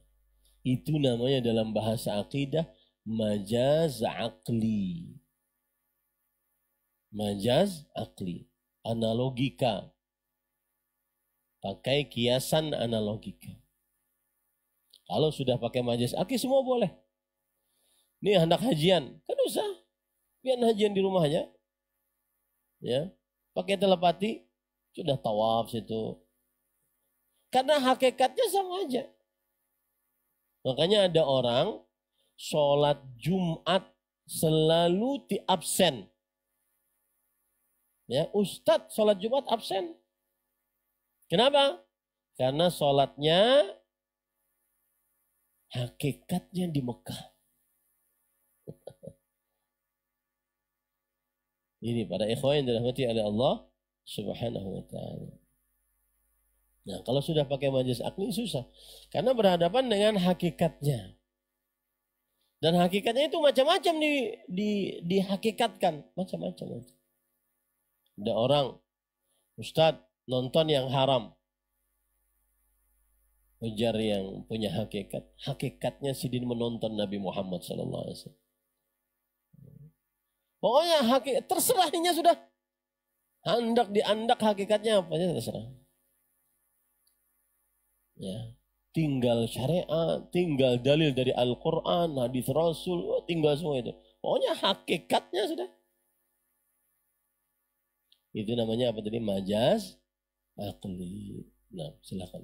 Itu namanya dalam bahasa akidah majaz akli. Majaz akli, analogika. Pakai kiasan analogika. Kalau sudah pakai majaz akli semua boleh. Ini hendak hajian, kan usah. Biar hajian di rumah aja. Ya, pakai telepati, sudah tawaf situ. Karena hakikatnya sama aja. Makanya ada orang sholat Jumat selalu diabsen. Ya, Ustadz sholat Jumat absen. Kenapa? Karena sholatnya hakikatnya di Mekah. Ini para ikhwan yang dirahmati oleh Allah Subhanahu wa taala. Nah, kalau sudah pakai majaz akli susah. Karena berhadapan dengan hakikatnya. Dan hakikatnya itu macam-macam dihakikatkan. Macam-macam. Ada orang, Ustadz nonton yang haram. Ujar yang punya hakikat. Hakikatnya sidin menonton Nabi Muhammad SAW. Pokoknya terserahnya sudah. Hendak diandak hakikatnya apa aja terserah. Ya, tinggal syariat, tinggal dalil dari Al-Quran, hadis Rasul, tinggal semua itu. Pokoknya hakikatnya sudah. Itu namanya apa tadi? Majaz akli. Nah, silakan.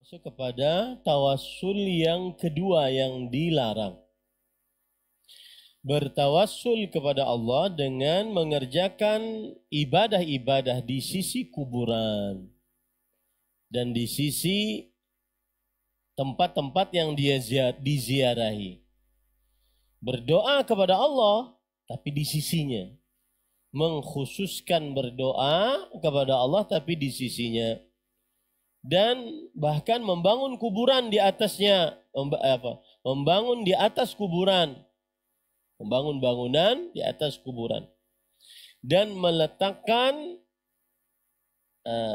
Masuk kepada tawassul yang kedua yang dilarang. Bertawassul kepada Allah dengan mengerjakan ibadah-ibadah di sisi kuburan dan di sisi tempat-tempat yang dia diziarahi. Berdoa kepada Allah tapi di sisinya. Mengkhususkan berdoa kepada Allah tapi di sisinya. Dan bahkan membangun kuburan di atasnya. Membangun di atas kuburan. Membangun bangunan di atas kuburan. Dan meletakkan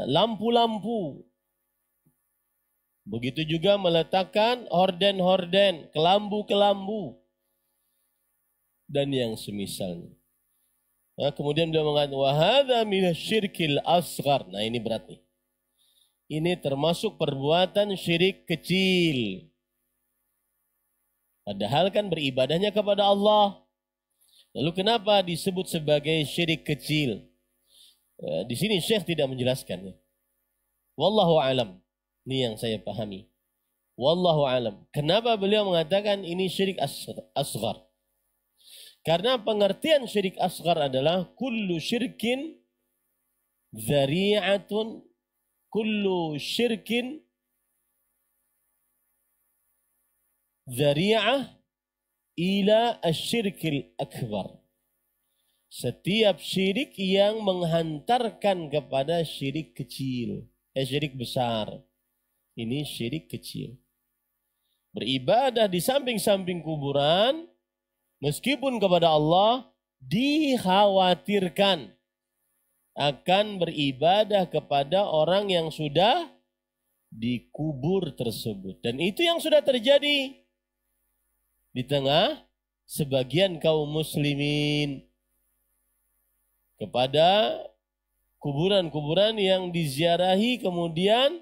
lampu-lampu. Begitu juga meletakkan horden-horden, kelambu-kelambu. Dan yang semisalnya. Nah, kemudian dia mengatakan, wahada minasyirkil asghar. Nah ini berat nih. Ini termasuk perbuatan syirik kecil. Padahal kan beribadahnya kepada Allah. Lalu kenapa disebut sebagai syirik kecil? Di sini Syekh tidak menjelaskannya. Wallahu alam. Ini yang saya pahami. Wallahu alam. Kenapa beliau mengatakan ini syirik asghar? Karena pengertian syirik asghar adalah kullu syirkin dzari'atun, kullu syirkin dzari'ah ila asyirkil akbar. Setiap syirik yang menghantarkan kepada syirik kecil, syirik besar. Ini syirik kecil. Beribadah di samping-samping kuburan, meskipun kepada Allah, dikhawatirkan akan beribadah kepada orang yang sudah dikubur tersebut. Dan itu yang sudah terjadi di tengah sebagian kaum muslimin kepada kuburan-kuburan yang diziarahi kemudian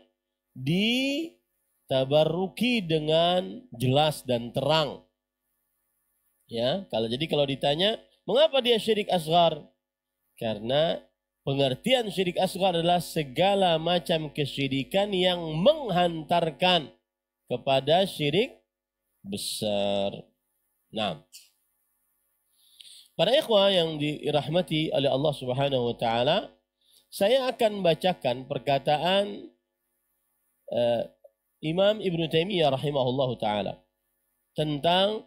ditabarruki dengan jelas dan terang. Ya, kalau ditanya, mengapa dia syirik asghar? Karena pengertian syirik asghar adalah segala macam kesyirikan yang menghantarkan kepada syirik besar. Nah, para ikhwah yang dirahmati oleh Allah Subhanahu wa taala, saya akan bacakan perkataan Imam Ibn Taimiyah rahimahullahu taala tentang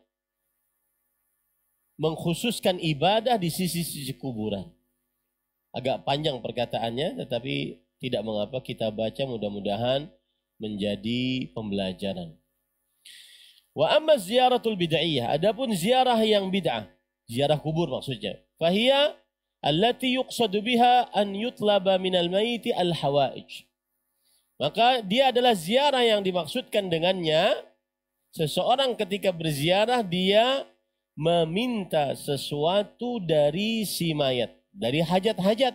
mengkhususkan ibadah di sisi-sisi kuburan. Agak panjang perkataannya, tetapi tidak mengapa kita baca, mudah-mudahan menjadi pembelajaran. Wa amma ziyaratul bid'iyah, adapun ziarah yang bid'ah, ziarah kubur maksudnya. Fahiya allati yuqsadu biha an yutlaba minal mayyiti al-hawaij. Maka dia adalah ziarah yang dimaksudkan dengannya seseorang ketika berziarah dia meminta sesuatu dari si mayat, dari hajat-hajat.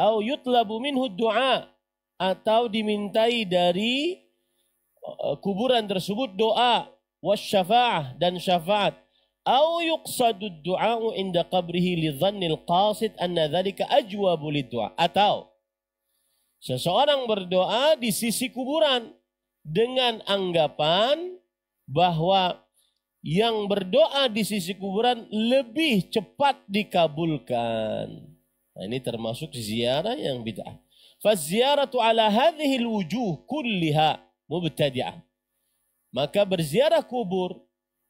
Au yutlabu minhu du'a, atau dimintai dari kuburan tersebut doa, wasyafa'ah, dan syafaat. Au yuqsadu du'a'u inda qabrihi li dhannil qasid anna dhalika ajwabu liddu'a. Atau seseorang berdoa di sisi kuburan dengan anggapan bahwa yang berdoa di sisi kuburan lebih cepat dikabulkan. Nah, ini termasuk ziarah yang bid'ah. Faziyaratu ala hadhil wujuh kulliha mubtadi'ah. Maka berziarah kubur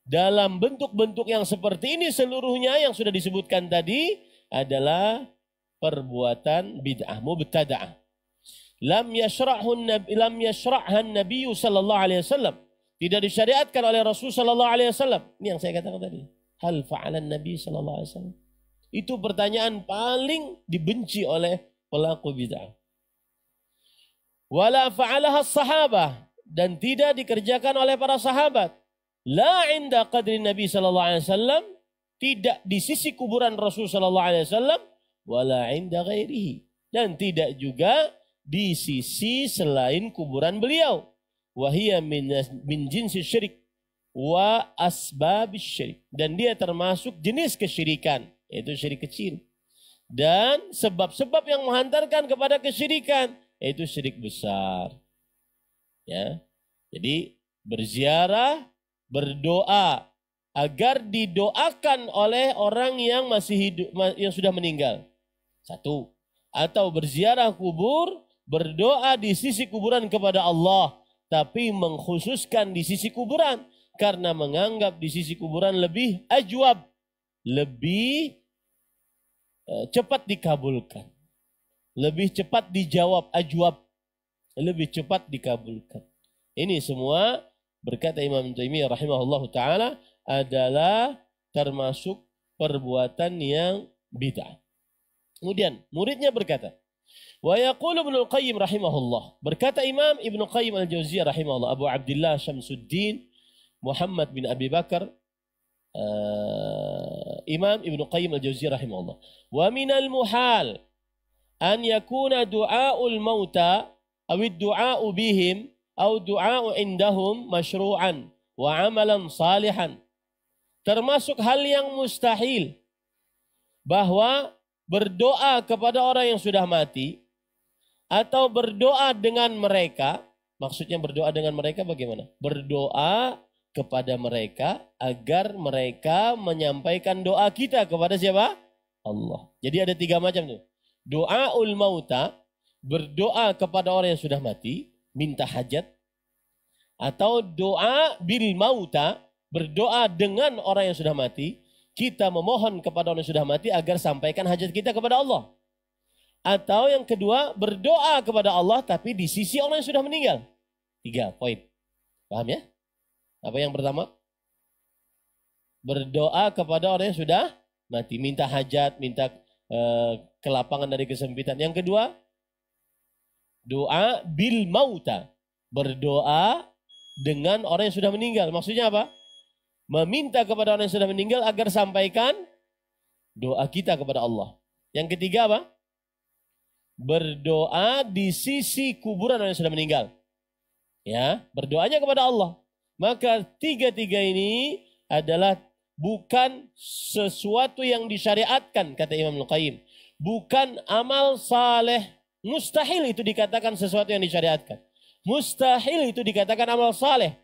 dalam bentuk-bentuk yang seperti ini seluruhnya yang sudah disebutkan tadi adalah perbuatan bid'ah, mubtada'ah. Lam yashra'han Nabi sallallahu alaihi wasallam. Tidak disyariatkan oleh Rasul sallallahu alaihi wasallam. Ini yang saya katakan tadi. Hal fa'alan Nabi sallallahu alaihi wasallam. Itu pertanyaan paling dibenci oleh pelaku bid'ah. Wala fa'alaha sahabah, dan tidak dikerjakan oleh para sahabat. La inda qadri Nabi sallallahu alaihi wasallam, tidak di sisi kuburan Rasul sallallahu alaihi wasallam, wala inda ghairihi, dan tidak juga di sisi selain kuburan beliau. Wahia min jinsi syirik wa asbab syirik, dan dia termasuk jenis kesyirikan, yaitu syirik kecil, dan sebab-sebab yang menghantarkan kepada kesyirikan, yaitu syirik besar. Ya. Jadi berziarah, berdoa agar didoakan oleh orang yang masih hidup, yang sudah meninggal. Satu. Atau berziarah kubur, berdoa di sisi kuburan kepada Allah, tapi mengkhususkan di sisi kuburan karena menganggap di sisi kuburan lebih ajwab, lebih cepat dikabulkan, lebih cepat dijawab, ajwab, lebih cepat dikabulkan. Ini semua berkata Imam Taimiyah rahimahullah ta'ala adalah termasuk perbuatan yang bid'ah. Kemudian muridnya berkata, wa yaqulu Ibnu Qayyim rahimahullah, berkata Imam Ibnu Qayyim al-Jauziyah rahimahullah, Abu Abdullah Syamsuddin Muhammad bin Abi Bakar, Imam Ibnu Qayyim al-Jauziyah rahimahullah, wa minal muhal an yakuna du'aul mauta aw ad-du'a'u bihim aw du'a'u indahum masyru'an wa 'amalan salihan. Termasuk hal yang mustahil bahwa berdoa kepada orang yang sudah mati atau berdoa dengan mereka. Maksudnya berdoa dengan mereka bagaimana? Berdoa kepada mereka agar mereka menyampaikan doa kita kepada siapa? Allah. Jadi ada 3 macam tuh. Doaul mauta, berdoa kepada orang yang sudah mati, minta hajat. Atau doa bil mauta, berdoa dengan orang yang sudah mati, kita memohon kepada orang yang sudah mati agar sampaikan hajat kita kepada Allah. Atau yang kedua, berdoa kepada Allah tapi di sisi orang yang sudah meninggal. 3 poin. Paham ya? Apa yang pertama? Berdoa kepada orang yang sudah mati, minta hajat, minta kelapangan dari kesempitan. Yang kedua, doa bil mauta, berdoa dengan orang yang sudah meninggal. Maksudnya apa? Meminta kepada orang yang sudah meninggal agar sampaikan doa kita kepada Allah. Yang ketiga apa? Berdoa di sisi kuburan orang yang sudah meninggal. Ya, berdoanya kepada Allah. Maka 3 ini adalah bukan sesuatu yang disyariatkan, kata Imam Al-Qayyim. Bukan amal saleh. Mustahil itu dikatakan sesuatu yang disyariatkan. Mustahil itu dikatakan amal saleh.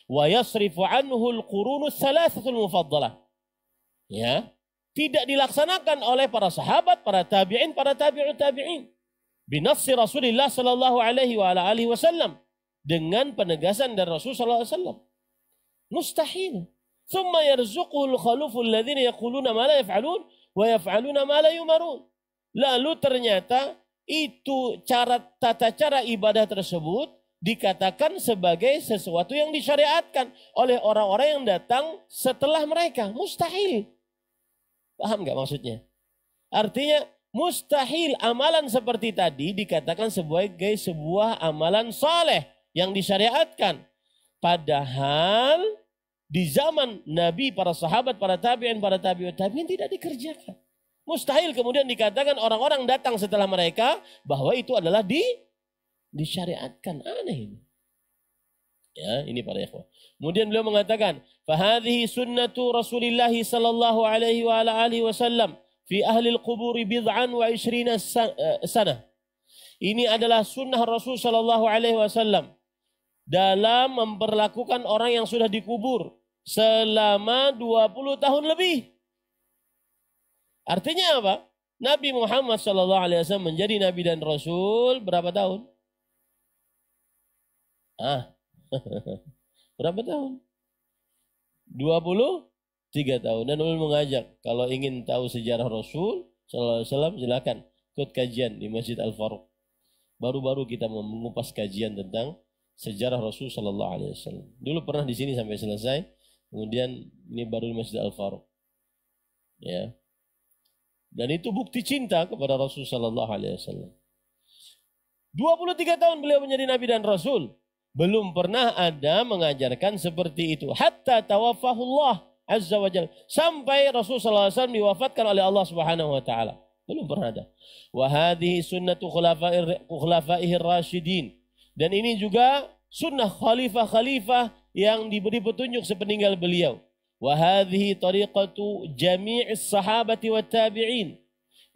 Wa yasrifu anhu al-qurunus thalathatul mufaddalah. Ya, tidak dilaksanakan oleh para sahabat, para tabi'in, para tabi'ut tabi'in. Binassi Rasulullah sallallahu alaihi wa ala alihi wasallam, dengan penegasan dari Rasul sallallahu alaihi wasallam. Mustahil. Thumma yarzuquhu al-khaluful ladzina yaquluna ma la yaf'alun wa yaf'aluna ma la yumarun. Lalu ternyata itu tata cara ibadah tersebut dikatakan sebagai sesuatu yang disyariatkan oleh orang-orang yang datang setelah mereka. Mustahil. Paham nggak maksudnya? Artinya mustahil amalan seperti tadi dikatakan sebagai sebuah amalan saleh yang disyariatkan. Padahal di zaman Nabi, para sahabat, para tabi'in, para tabi'ut tabi'in tidak dikerjakan. Mustahil kemudian dikatakan orang-orang datang setelah mereka bahwa itu adalah disyariatkan. Aneh ini. Ya, ini para ikhwah. Kemudian beliau mengatakan, "Fahadhihi sunnatu Rasulillah sallallahu alaihi wa ala alihi wasallam fi ahli al-qubur bid'an wa 20 sanah." Ini adalah sunnah Rasul sallallahu alaihi wasallam dalam memperlakukan orang yang sudah dikubur selama 20 tahun lebih. Artinya apa? Nabi Muhammad sallallahu alaihi wasallam menjadi nabi dan rasul berapa tahun? Berapa tahun? 23 tahun. Dan ulun mengajak, kalau ingin tahu sejarah Rasul sallallahu alaihi wasallam, silakan ikut kajian di Masjid Al-Faruq. Baru-baru kita mengupas kajian tentang sejarah Rasul sallallahu alaihi wasallam. Dulu pernah di sini sampai selesai. Kemudian ini baru di Masjid Al-Faruq. Ya. Dan itu bukti cinta kepada Rasul sallallahu alaihi wasallam. 23 tahun beliau menjadi nabi dan rasul. Belum pernah ada mengajarkan seperti itu. Hatta tawaffahullah azza wa jalla. Sampai Rasul sallallahu alaihi wasallam diwafatkan oleh Allah Subhanahu wa taala. Belum pernah ada. Wa hadhihi sunnatu khulafaihi rasyidin. Dan ini juga sunnah khalifah-khalifah yang diberi petunjuk sepeninggal beliau. Wa hadhihi tariqatu jami'is sahabati wat tabi'in.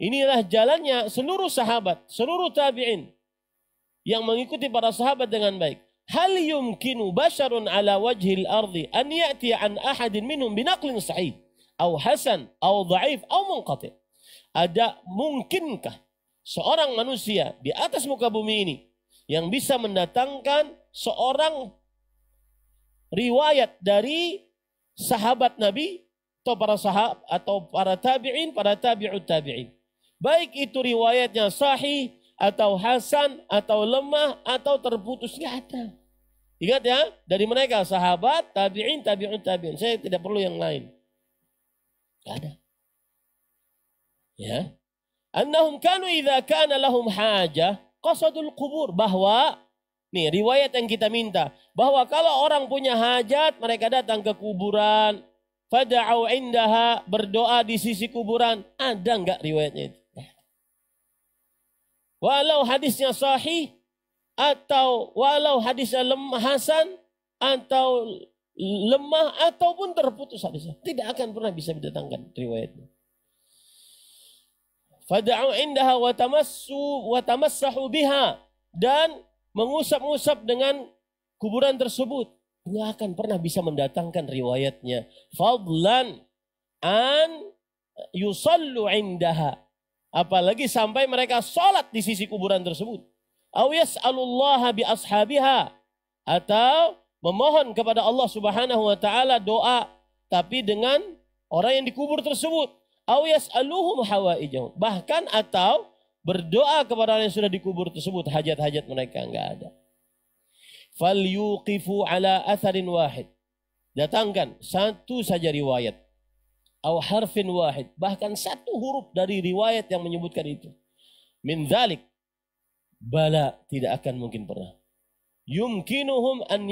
Inilah jalannya seluruh sahabat, seluruh tabi'in yang mengikuti para sahabat dengan baik. hal yumkinu basharun ala wajhil ardi an ya'ti an ahadin minhum binaqlin sahih aw hasan aw dha'if aw munqati. Ada mungkinkah seorang manusia di atas muka bumi ini yang bisa mendatangkan seorang riwayat dari sahabat Nabi atau para sahabat atau para tabi'in, para tabi'ut tabi'in. Baik itu riwayatnya sahih atau hasan atau lemah atau terputus, tidak ada. Ingat ya, dari mereka sahabat, tabi'in, tabi'ut tabi'in. Saya tidak perlu yang lain. Tidak ada. Ya. Annahum kanu idza kana lahum hajah qasadul qubur, bahwa nih riwayat yang kita minta, bahwa kalau orang punya hajat mereka datang ke kuburan, fada'u indaha, berdoa di sisi kuburan. Ada enggak riwayatnya itu? Walau hadisnya sahih atau walau hadisnya lemah hasan atau lemah ataupun terputus hadisnya, tidak akan pernah bisa didatangkan riwayatnya. Fada'u indaha wa tamassahu biha, dan mengusap-usap dengan kuburan tersebut. Tidak akan pernah bisa mendatangkan riwayatnya. Fadlan an yusallu indaha, apalagi sampai mereka sholat di sisi kuburan tersebut. Aw yas'alullaha bi ashabiha, atau memohon kepada Allah Subhanahu wa taala doa tapi dengan orang yang dikubur tersebut. Aw yas'aluhum hawaijahum, bahkan atau berdoa kepada orang yang sudah dikubur tersebut, hajat-hajat mereka enggak ada. Falyuqifu ala atharin wahid, datangkan satu saja riwayat. Aw harfin wahid, bahkan satu huruf dari riwayat yang menyebutkan itu. Min dzalik, bala, tidak akan mungkin pernah. Yumkinuhum an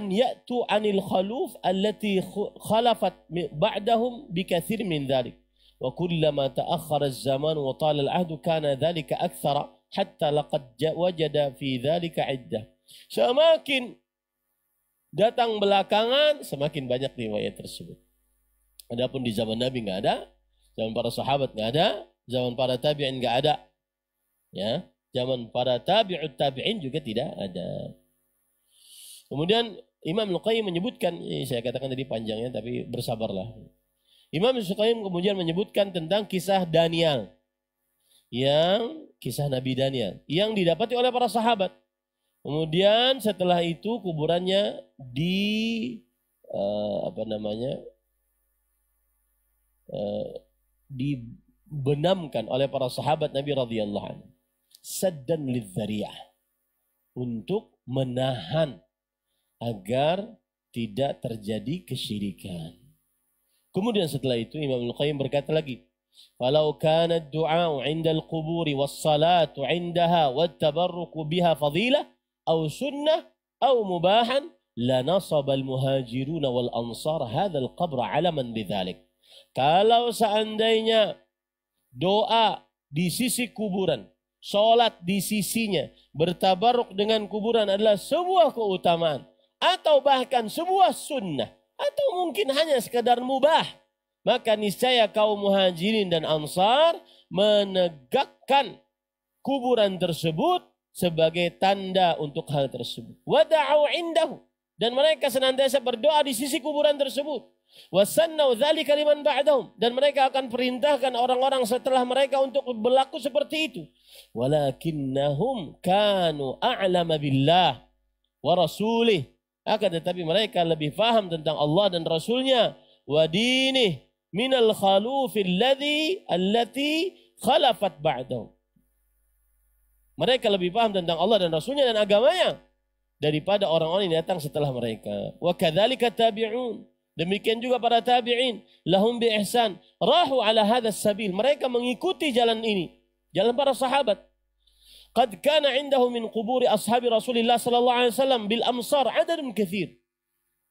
ya'tu anil khaluf allati khalafat ba'dahum bikathir min dhalik. Wa kullama ta'akhkhara az-zaman wa tala al-'ahdu kana dhalika akthara hatta laqad wajada fi dhalika 'iddah. Semakin datang belakangan semakin banyak riwayat tersebut. Adapun di zaman Nabi enggak ada, zaman para sahabat enggak ada, zaman para tabi'in enggak ada. Ya, zaman para tabi'ut tabi'in juga tidak ada. Kemudian Imam Al-Qayyim menyebutkan, saya katakan tadi panjangnya tapi bersabarlah. Imam Al-Qayyim kemudian menyebutkan tentang kisah Daniel, kisah Nabi Daniel yang didapati oleh para sahabat. Kemudian setelah itu kuburannya dibenamkan oleh para sahabat Nabi radhiyallahu anhu. Saddan lidzariyah, untuk menahan agar tidak terjadi kesyirikan. Kemudian setelah itu Imam Al-Qayyim berkata lagi, "Falau kana ad-du'a'u 'inda al-quburi was-salatu 'indaha wat-tabarruku biha fadilah aw sunnah aw mubahan lanasaba al-muhajirun wal ansar hadha al-qabr 'alaman bidzalik." Kalau seandainya doa di sisi kuburan, salat di sisinya, bertabaruk dengan kuburan adalah sebuah keutamaan, atau bahkan sebuah sunnah, atau mungkin hanya sekadar mubah, maka niscaya kaum muhajirin dan ansar menegakkan kuburan tersebut sebagai tanda untuk hal tersebut. Wada'u indahu, dan mereka senantiasa berdoa di sisi kuburan tersebut. Wasannau dzalika liman ba'dahum, dan mereka akan perintahkan orang-orang setelah mereka untuk berlaku seperti itu. Walakinnahum kanu a'lama billah wa rasulih, akan tetapi mereka lebih faham tentang Allah dan Rasulnya. Wa dinih minal khalufil allati khalafat ba'dahu, mereka lebih paham tentang Allah dan Rasulnya dan agamanya daripada orang-orang yang datang setelah mereka. Wa kadzalika tabi'un, demikian juga para tabi'in, lahum bi ihsan rahu ala hadzal sabil, mereka mengikuti jalan ini, jalan para sahabat. Qad kana indahu min quburi ashabi Rasulillah sallallahu alaihi wasallam bil amsar adadun katsir.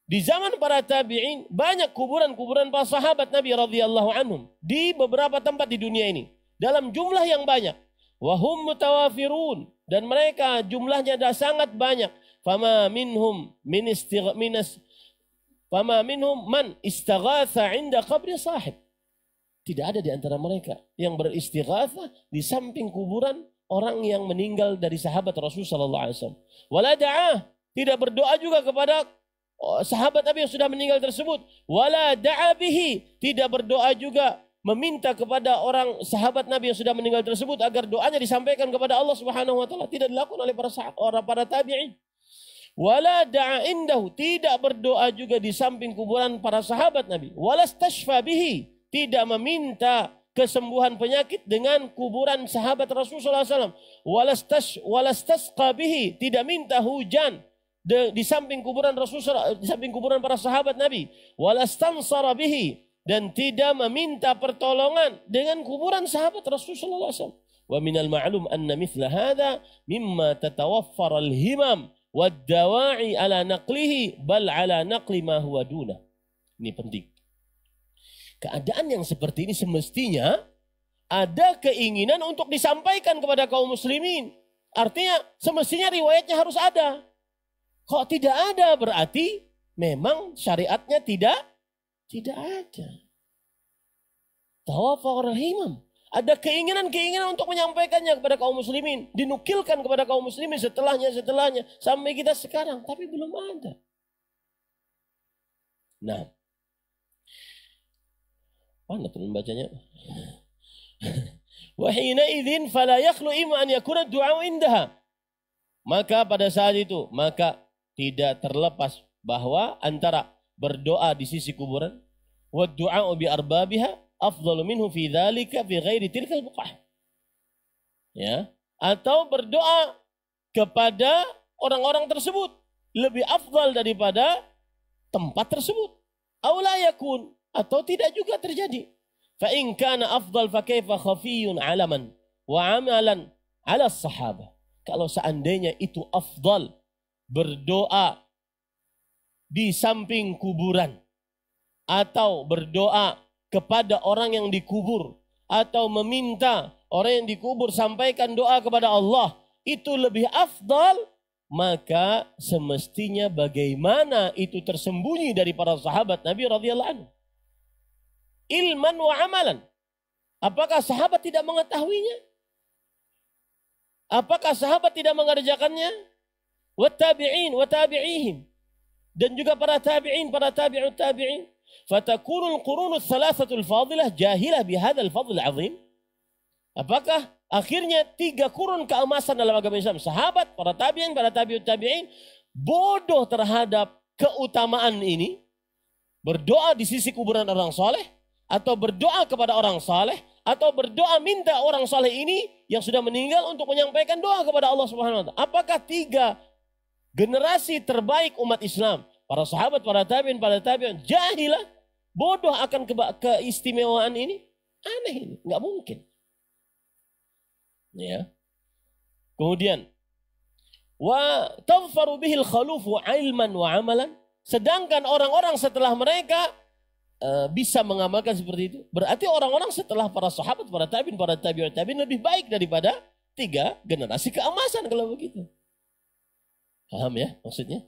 Di zaman para tabi'in banyak kuburan-kuburan para sahabat Nabi radhiyallahu anhum di beberapa tempat di dunia ini dalam jumlah yang banyak. Wa hum mutawafirun, dan mereka jumlahnya dah sangat banyak. Fama minhum man istaghatha 'inda qabri sahib. Tidak ada di antara mereka yang beristighatsah di samping kuburan orang yang meninggal dari sahabat Rasul sallallahu alaihi wasallam. Wala da'ah, tidak berdoa juga kepada sahabat Nabi yang sudah meninggal tersebut. Wala da'a bihi, tidak berdoa juga meminta kepada orang sahabat Nabi yang sudah meninggal tersebut agar doanya disampaikan kepada Allah Subhanahu wa taala. Tidak dilakukan oleh para tabi'in. Wala da'a indahu, tidak berdoa juga di samping kuburan para sahabat Nabi. Wala stashfa bihi, tidak meminta kesembuhan penyakit dengan kuburan sahabat Rasulullah SAW. Walastasqa bihi, tidak minta hujan di samping kuburan Rasulullah, di samping kuburan para sahabat Nabi. Walastansara bihi, dan tidak meminta pertolongan dengan kuburan sahabat Rasulullah SAW. Wa minal ma'lum anna mithla hadha mimma tatawaffar al-himam wad-dawa'i ala naqlihi bal ala naqli ma huwa duna. Ini penting. Keadaan yang seperti ini semestinya ada keinginan untuk disampaikan kepada kaum muslimin. Artinya semestinya riwayatnya harus ada. Kok tidak ada berarti memang syariatnya tidak ada. Tawafar al-himam. Ada keinginan-keinginan untuk menyampaikannya kepada kaum muslimin. Dinukilkan kepada kaum muslimin setelahnya. Sampai kita sekarang. Tapi belum ada. Nah. Mana tuh membacanya? Wahina idzin fala yakhlu imma an yakuna du'a indaha. Maka pada saat itu, maka tidak terlepas bahwa antara berdoa di sisi kuburan wa du'a bi arbabiha afdalu minhu fi dzalika fi ghairi tilkal buqah. Ya, atau berdoa kepada orang-orang tersebut lebih afdal daripada tempat tersebut. Aw la yakun, atau tidak juga terjadi. Fa in kana afdal fa kaifa khafiyun alaman wa amalan ala sahabah. Kalau seandainya itu afdal berdoa di samping kuburan atau berdoa kepada orang yang dikubur atau meminta orang yang dikubur sampaikan doa kepada Allah, itu lebih afdal, maka semestinya bagaimana itu tersembunyi dari para sahabat Nabi radhiyallahu anhu. Ilman wa amalan. Apakah sahabat tidak mengetahuinya? Apakah sahabat tidak mengerjakannya? Wa tabi'in wa tabi'ihim. Dan juga para tabi'in, para tabi'ut tabi'in. Fatakunul qurunul thalathatul fadilah jahilah bihadzal fadl azim. Apakah akhirnya 3 kurun keemasan dalam agama Islam, sahabat, para tabi'in, para tabi'ut tabi'in, bodoh terhadap keutamaan ini, berdoa di sisi kuburan orang soleh, atau berdoa kepada orang saleh, atau berdoa minta orang saleh ini yang sudah meninggal untuk menyampaikan doa kepada Allah Subhanahu wa taala. Apakah 3 generasi terbaik umat Islam, para sahabat, para tabi'in, para tabi'un, jahilah, bodoh akan keistimewaan ini? Aneh ini, nggak mungkin. Ya. Kemudian wa tadhfaru bihil khalufu ilman wa amalan, sedangkan orang-orang setelah mereka bisa mengamalkan seperti itu, berarti orang-orang setelah para sahabat, para tabi'in, para tabi'ut tabi'in lebih baik daripada 3 generasi keemasan kalau begitu. Paham ya maksudnya?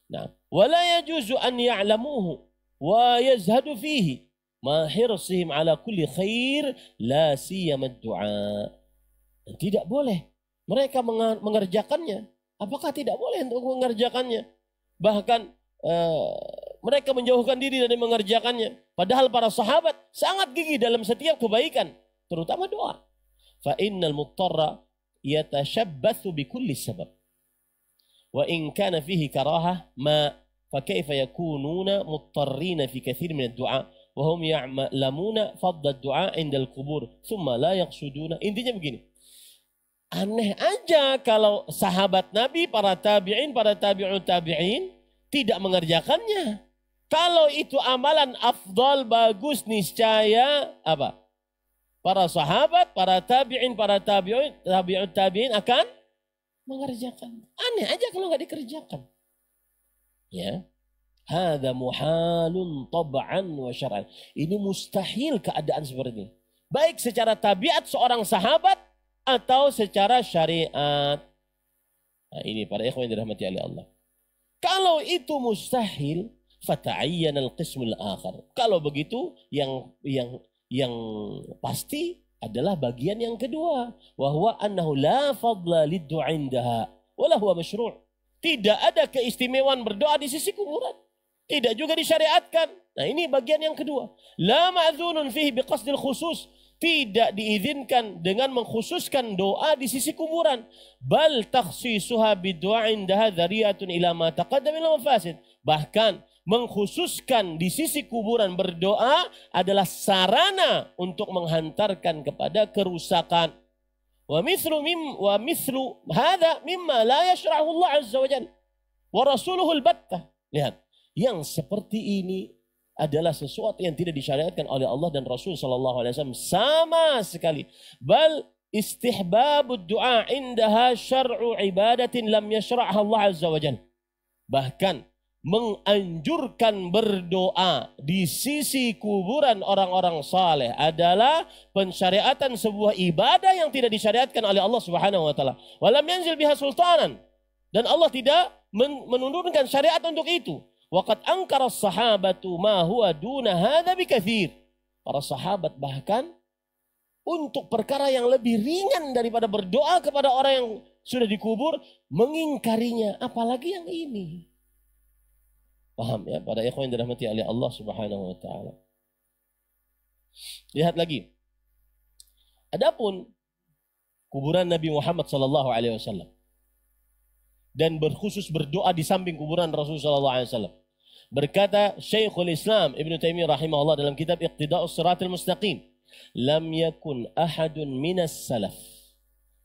Nah, wala yajuzu an ya'lamuhu wa yazhadu fihi ma hirsihim ala kulli khair la siyama ad-du'a. Tidak boleh mereka mengerjakannya. Apakah tidak boleh untuk mengerjakannya? Bahkan mereka menjauhkan diri dari mengerjakannya. Padahal para sahabat sangat gigih dalam setiap kebaikan, terutama doa. Fa innal muttarra yatashabbathu bi kulli sabab. Wa in kana fihi karahah ma fa kaifa yakununa muttarrina fi katsir min ad-du'a wa hum ya'lamuna fadl ad-du'a 'inda al-qubur thumma la yaqsuduna. Intinya begini. Aneh aja kalau sahabat Nabi, para tabi'in, para tabi'ut tabi'in tidak mengerjakannya. Kalau itu amalan afdal, bagus, niscaya apa? Para sahabat, para tabi'in, para tabi'ut tabi'in akan mengerjakan. Aneh aja kalau nggak dikerjakan. Ya. Hadza muhalun tab'an wa syar'an. Ini mustahil keadaan seperti ini. Baik secara tabiat seorang sahabat atau secara syariat. Nah, ini para ikhwan yang dirahmati oleh Allah. Kalau itu mustahil, fata'ayyan al-qismul akhar. Kalau begitu yang pasti adalah bagian yang kedua. Wahwa annahu la fadla liddu'a indaha wala huwa masyru'. Tidak ada keistimewaan berdoa di sisi kuburan. Tidak juga disyariatkan. Nah ini bagian yang kedua. La ma'zunun fihi biqasdil khusus. Tidak diizinkan dengan mengkhususkan doa di sisi kuburan. Bal takhsisuha biddu'a indaha dzariyatun ila ma taqaddama min mafasid. Bahkan mengkhususkan di sisi kuburan berdoa adalah sarana untuk menghantarkan kepada kerusakan. Wa mithlu hadha mimma la yashra'uhu Allah azza wa jalla wa rasuluhu al-battah. Lihat, yang seperti ini adalah sesuatu yang tidak disyariatkan oleh Allah dan Rasul sallallahu alaihi wasallam sama sekali. Bal istihbabud du'a indaha syar'u ibadatin lam yashra'ha Allah azza wa jalla. Bahkan menganjurkan berdoa di sisi kuburan orang-orang saleh adalah pensyariatan sebuah ibadah yang tidak disyariatkan oleh Allah Subhanahu wa taala. Walam yanzil biha sultanan, dan Allah tidak menurunkan syariat untuk itu. Waqad ankara as-sahabatu ma huwa duna hadza bikatsir. Para sahabat bahkan untuk perkara yang lebih ringan daripada berdoa kepada orang yang sudah dikubur mengingkarinya, apalagi yang ini. Paham ya, para ikhwan yang dirahmati oleh Allah Subhanahu wa taala. Lihat lagi. Adapun kuburan Nabi Muhammad sallallahu alaihi wasallam dan berkhusus berdoa di samping kuburan Rasulullah sallallahu alaihi wasallam. Berkata Syekhul Islam Ibnu Taimiyah rahimahullah dalam kitab Iqtida'us Shiratal Mustaqim, lam yakun ahadun minas salaf.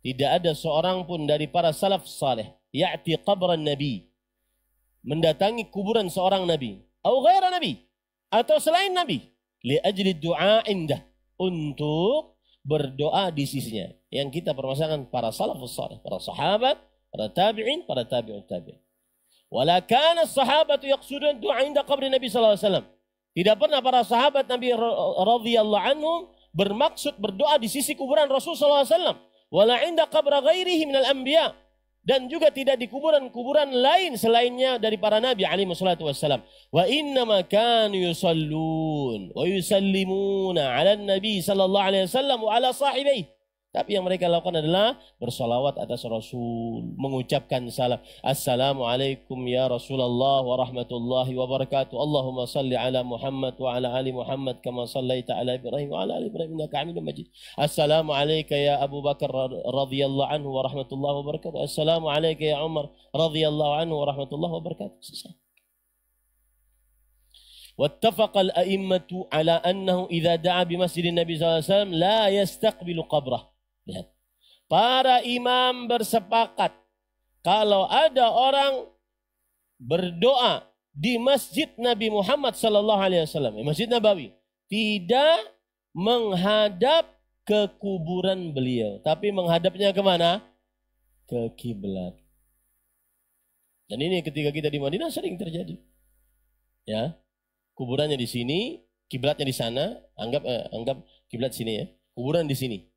Tidak ada seorang pun dari para salaf saleh ya'ti qabran nabi, mendatangi kuburan seorang nabi, atau ghaira nabi, atau selain nabi, li ajli du'a indah, untuk berdoa di sisinya. Yang kita permasalahkan para salafus saleh, para sahabat, para tabi'in, para tabi'ut tabi'in. Wala kana as-sahabatu yaqsudun du'a inda qabri Nabi sallallahu alaihi wasallam. Tidak pernah para sahabat Nabi radhiyallahu anhum bermaksud berdoa di sisi kuburan Rasul sallallahu alaihi wasallam. Wala inda qabra ghairihi minal anbiya, dan juga tidak di kuburan-kuburan lain selainnya dari para nabi alaihi wassalatu wassalam. Wa inna ma kanu yusallun wa yusallimuna ala nabi sallallahu alaihi wasallam wa ala sahibihi. Tapi yang mereka lakukan adalah bersalawat atas Rasul, mengucapkan salam. Assalamualaikum ya Rasulullah wa rahmatullahi wa barakatuh. Allahumma salli ala Muhammad wa ala ali Muhammad kama sallaita ala Ibrahim wa ala ali Ibrahim innaka Hamidum Majid. Assalamu alayka ya Abu Bakar radhiyallahu anhu wa rahmatullahi wa barakatuh. Assalamu alayka ya Umar radhiyallahu anhu wa rahmatullahi wa barakatuh. واتفق الأئمة على أنه إذا دعا بمسجد النبي صلى الله عليه وسلم لا يستقبل قبره. Lihat. Para imam bersepakat kalau ada orang berdoa di Masjid Nabi Muhammad sallallahu alaihi wasallam, Masjid Nabawi, tidak menghadap ke kuburan beliau, tapi menghadapnya kemana? Ke kiblat. Dan ini ketika kita di Madinah sering terjadi. Ya. Kuburannya di sini, kiblatnya di sana, anggap kiblat sini ya. Kuburan di sini,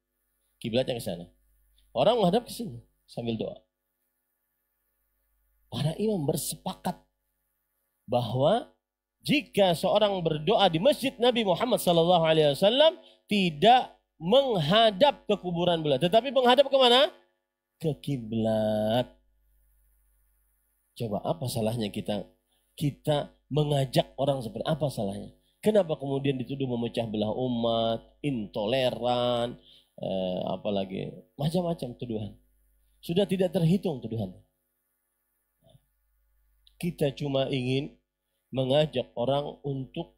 kiblatnya ke sana. Orang menghadap ke sini sambil doa. Para imam bersepakat bahwa jika seorang berdoa di Masjid Nabi Muhammad SAW tidak menghadap ke kuburan beliau, tetapi menghadap ke mana? Ke kiblat. Coba apa salahnya kita mengajak orang seperti apa salahnya? Kenapa kemudian dituduh memecah belah umat, intoleran, apalagi macam-macam tuduhan. Sudah tidak terhitung tuduhan. Kita cuma ingin mengajak orang untuk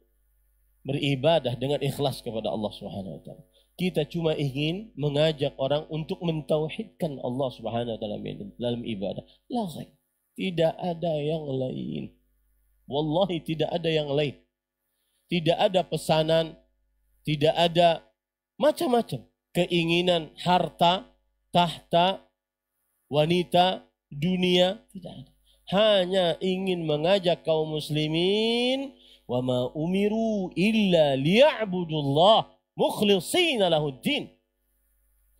beribadah dengan ikhlas kepada Allah Subhanahu wa taala. Kita cuma ingin mengajak orang untuk mentauhidkan Allah Subhanahu wa taala dalam ibadah. La ghair. Tidak ada yang lain. Wallahi tidak ada yang lain. Tidak ada pesanan, tidak ada macam-macam keinginan harta, tahta, wanita, dunia, tidak ada. Hanya ingin mengajak kaum muslimin, wa ma umiru illa liya'budullah mukhlishina lahuddin.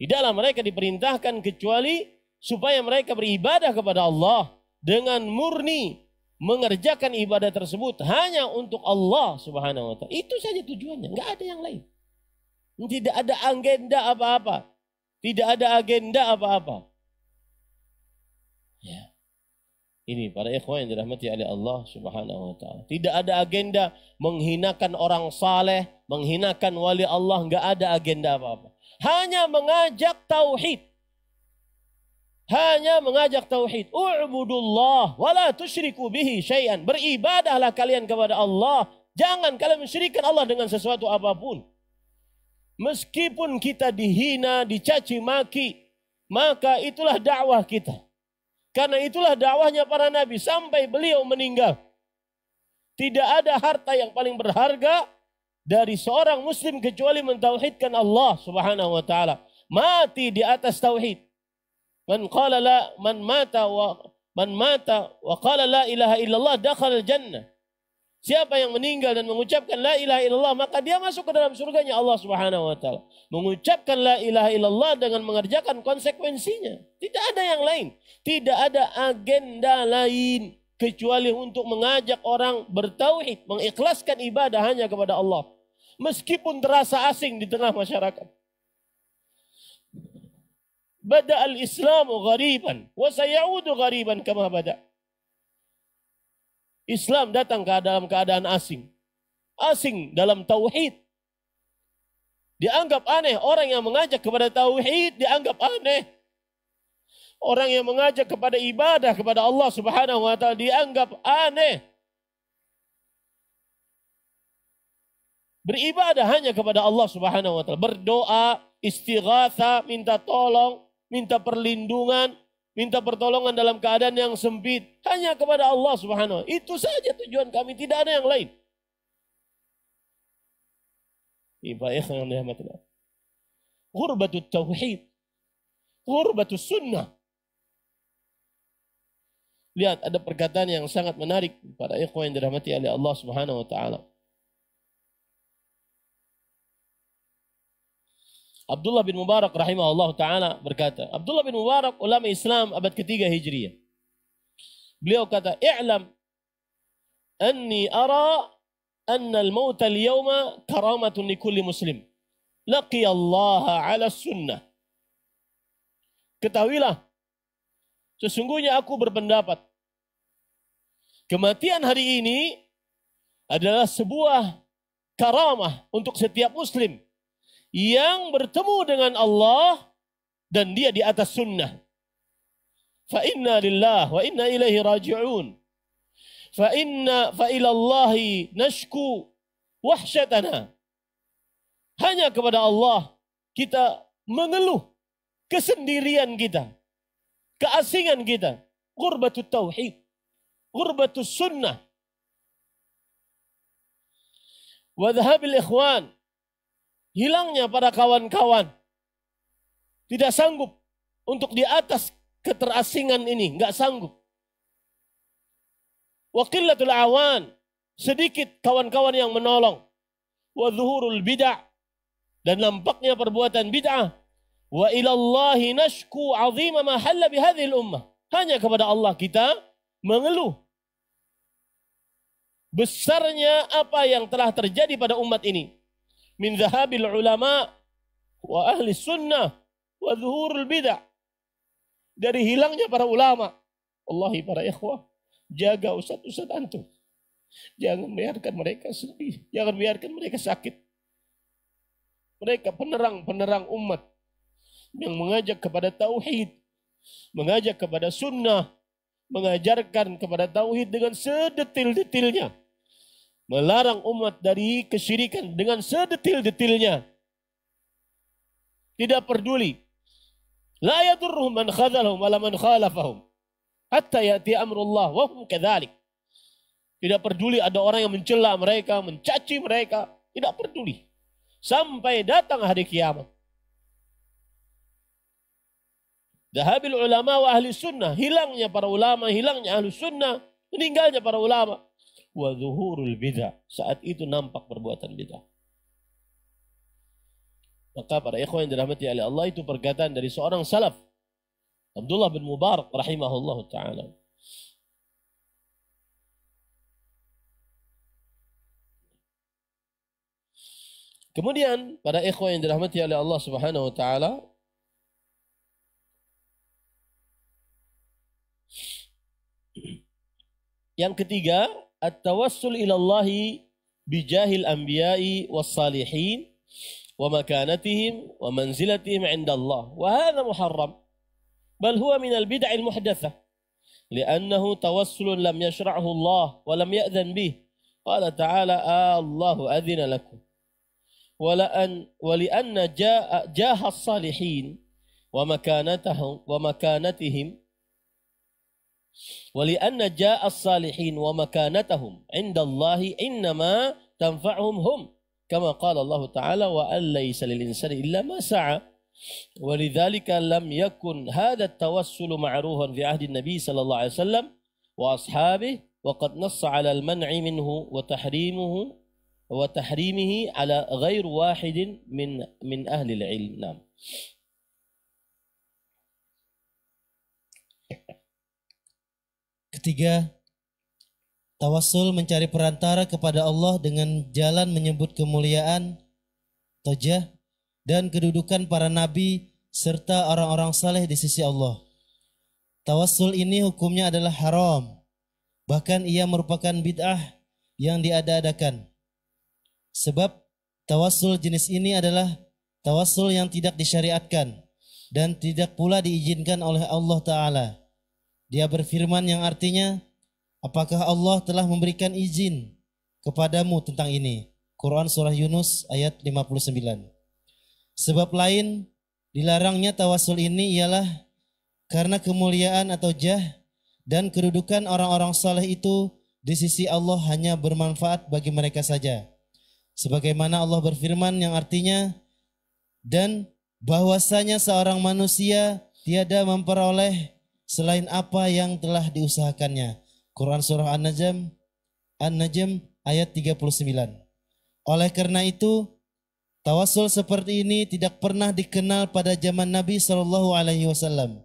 Tidaklah mereka diperintahkan kecuali supaya mereka beribadah kepada Allah dengan murni, mengerjakan ibadah tersebut hanya untuk Allah Subhanahu wa taala. Itu saja tujuannya, enggak ada yang lain. Tidak ada agenda apa-apa. Tidak ada agenda apa-apa. Ya. Ini para ikhwan yang dirahmati oleh Allah Subhanahu wa taala. Tidak ada agenda menghinakan orang saleh, menghinakan wali Allah, enggak ada agenda apa-apa. Hanya mengajak tauhid. Hanya mengajak tauhid. U'budullah wa la tusyriku bihi syai'an. Beribadahlah kalian kepada Allah. Jangan kalian mensyirikkan Allah dengan sesuatu apapun. Meskipun kita dihina, dicaci maki, maka itulah dakwah kita. Karena itulah dakwahnya para nabi sampai beliau meninggal. Tidak ada harta yang paling berharga dari seorang muslim kecuali mentauhidkan Allah Subhanahu wa taala. Mati di atas tauhid. Man mata wa qala la ilaha illallah dakhala al-jannah. Siapa yang meninggal dan mengucapkan la ilaha illallah, maka dia masuk ke dalam surganya Allah Subhanahu wa taala. Mengucapkan la ilaha illallah dengan mengerjakan konsekuensinya. Tidak ada yang lain. Tidak ada agenda lain kecuali untuk mengajak orang bertauhid, mengikhlaskan ibadah hanya kepada Allah. Meskipun terasa asing di tengah masyarakat. Bada al-Islamu ghariban wa sayaudu ghariban kama bada. Islam datang dalam keadaan asing. Asing dalam tauhid. Dianggap aneh. Orang yang mengajak kepada tauhid dianggap aneh. Orang yang mengajak kepada ibadah kepada Allah Subhanahu wa taala dianggap aneh. Beribadah hanya kepada Allah Subhanahu wa taala. Berdoa, istighatha, minta tolong, minta perlindungan, minta pertolongan dalam keadaan yang sempit. Hanya kepada Allah Subhanahu wa taala. Itu saja tujuan kami, tidak ada yang lain. Ghurbatut tauhid. Ghurbatus sunnah. Lihat, ada perkataan yang sangat menarik para ikhwan yang dirahmati oleh Allah Subhanahu wa taala. Abdullah bin Mubarak rahimahullah ta'ala berkata, Abdullah bin Mubarak ulama Islam abad ketiga Hijriyah. Beliau kata, "I'lam anni ara anna al-maut al-yawma karamatun li kulli muslim. Laqiya Allah 'ala sunnah." Ketahuilah, sesungguhnya aku berpendapat kematian hari ini adalah sebuah karamah untuk setiap muslim yang bertemu dengan Allah dan dia di atas sunnah. Fa inna lillah wa inna ilaihi raji'un. Fa ila Allahi nashku wahsyatana. Hanya kepada Allah kita mengeluh kesendirian kita, keasingan kita. Ghurbatut tauhid, ghurbatus sunnah. Wa dhahabil ikhwan, hilangnya para kawan-kawan. Tidak sanggup untuk di atas keterasingan ini, enggak sanggup. Wa qillatul awan, sedikit kawan-kawan yang menolong. Wa zuhurul bid'ah, dan nampaknya perbuatan bid'ah. Wa ilallahi nashku 'azima ma halla bi hadhihi al-ummah. Hanya kepada Allah kita mengeluh besarnya apa yang telah terjadi pada umat ini. Min dhahabil ulama wa ahli sunnah wa zuhurul bid'ah. Dari hilangnya para ulama. Wallahi para ikhwah, jaga ustaz-ustaz antum. Jangan biarkan mereka sedih, jangan biarkan mereka sakit. Mereka penerang-penerang umat yang mengajak kepada tauhid, mengajak kepada sunnah, mengajarkan kepada tauhid dengan sedetil-detilnya. Melarang umat dari kesyirikan dengan sedetil-detilnya. Tidak peduli. La yadurruhum man khadhalahum wala man khalafahum hatta ya'ti amrullah wa hum kadzalik. Tidak peduli ada orang yang mencela mereka, mencaci mereka, tidak peduli sampai datang hari kiamat. Dhahabil ulama wa ahli sunnah, hilangnya para ulama, hilangnya ahli sunnah, meninggalnya para ulama. Wa zuhurul bid'ah, saat itu nampak perbuatan bid'ah. Maka para ikhwan yang dirahmati oleh Allah, itu perkataan dari seorang salaf, Abdullah bin Mubarak rahimahullah ta'ala. Kemudian para ikhwan yang dirahmati oleh Allah Subhanahu wa taala, yang ketiga, at-tawassul ila Allah bijahil anbiya'i was salihin wa makanatihim wa manzilatihim 'inda Allah. Wa hadha muharram, bal huwa min al-bid'ah al-muhdatsah, li'annahu tawassul lam yashra'hu Allah wa lam ya'dhan bih. Qala ta'ala: Allahu adzina lakum. ولأن جاه الصالحين ومكانتهم ولأن جاء الصالحين ومكانتهم عند الله إنما تنفعهم هم، كما قال الله تعالى: وأن ليس للإنسان إلا ما سعى. ولذلك لم يكن هذا التوسل معروفا في عهد النبي صلى الله عليه وسلم وأصحابه، وقد نص على المنع منه وتحريمه على غير واحد من أهل العلم. نعم. Ketiga, tawassul mencari perantara kepada Allah dengan jalan menyebut kemuliaan, tojah, dan kedudukan para nabi serta orang-orang saleh di sisi Allah. Tawassul ini hukumnya adalah haram, bahkan ia merupakan bid'ah yang diada-adakan. Sebab tawassul jenis ini adalah tawassul yang tidak disyariatkan dan tidak pula diizinkan oleh Allah Ta'ala. Dia berfirman yang artinya, apakah Allah telah memberikan izin kepadamu tentang ini? Quran Surah Yunus ayat 59. Sebab lain dilarangnya tawassul ini ialah karena kemuliaan atau jah dan kedudukan orang-orang saleh itu di sisi Allah hanya bermanfaat bagi mereka saja. Sebagaimana Allah berfirman yang artinya, dan bahwasanya seorang manusia tiada memperoleh selain apa yang telah diusahakannya. Quran Surah An-Najm ayat 39. Oleh karena itu, tawassul seperti ini tidak pernah dikenal pada zaman Nabi SAW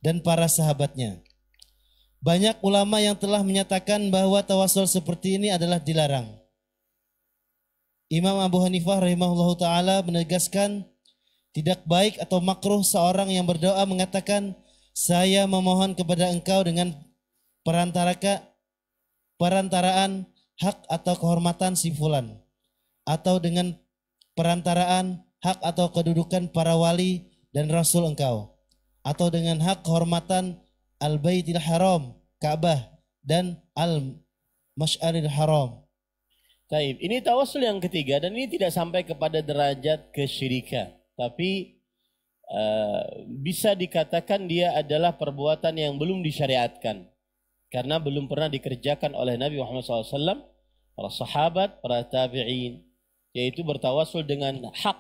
dan para sahabatnya. Banyak ulama yang telah menyatakan bahwa tawassul seperti ini adalah dilarang. Imam Abu Hanifah rahimahullahu ta'ala menegaskan, tidak baik atau makruh seorang yang berdoa mengatakan, saya memohon kepada engkau dengan perantaraan hak atau kehormatan si fulan, atau dengan perantaraan hak atau kedudukan para wali dan rasul engkau, atau dengan hak kehormatan al-baitil haram, Ka'bah, dan al-Mash'aril haram. Taib. Ini tawassul yang ketiga, dan ini tidak sampai kepada derajat kesyirikan, tapi bisa dikatakan dia adalah perbuatan yang belum disyariatkan karena belum pernah dikerjakan oleh Nabi Muhammad SAW, para sahabat, para tabi'in, yaitu bertawassul dengan hak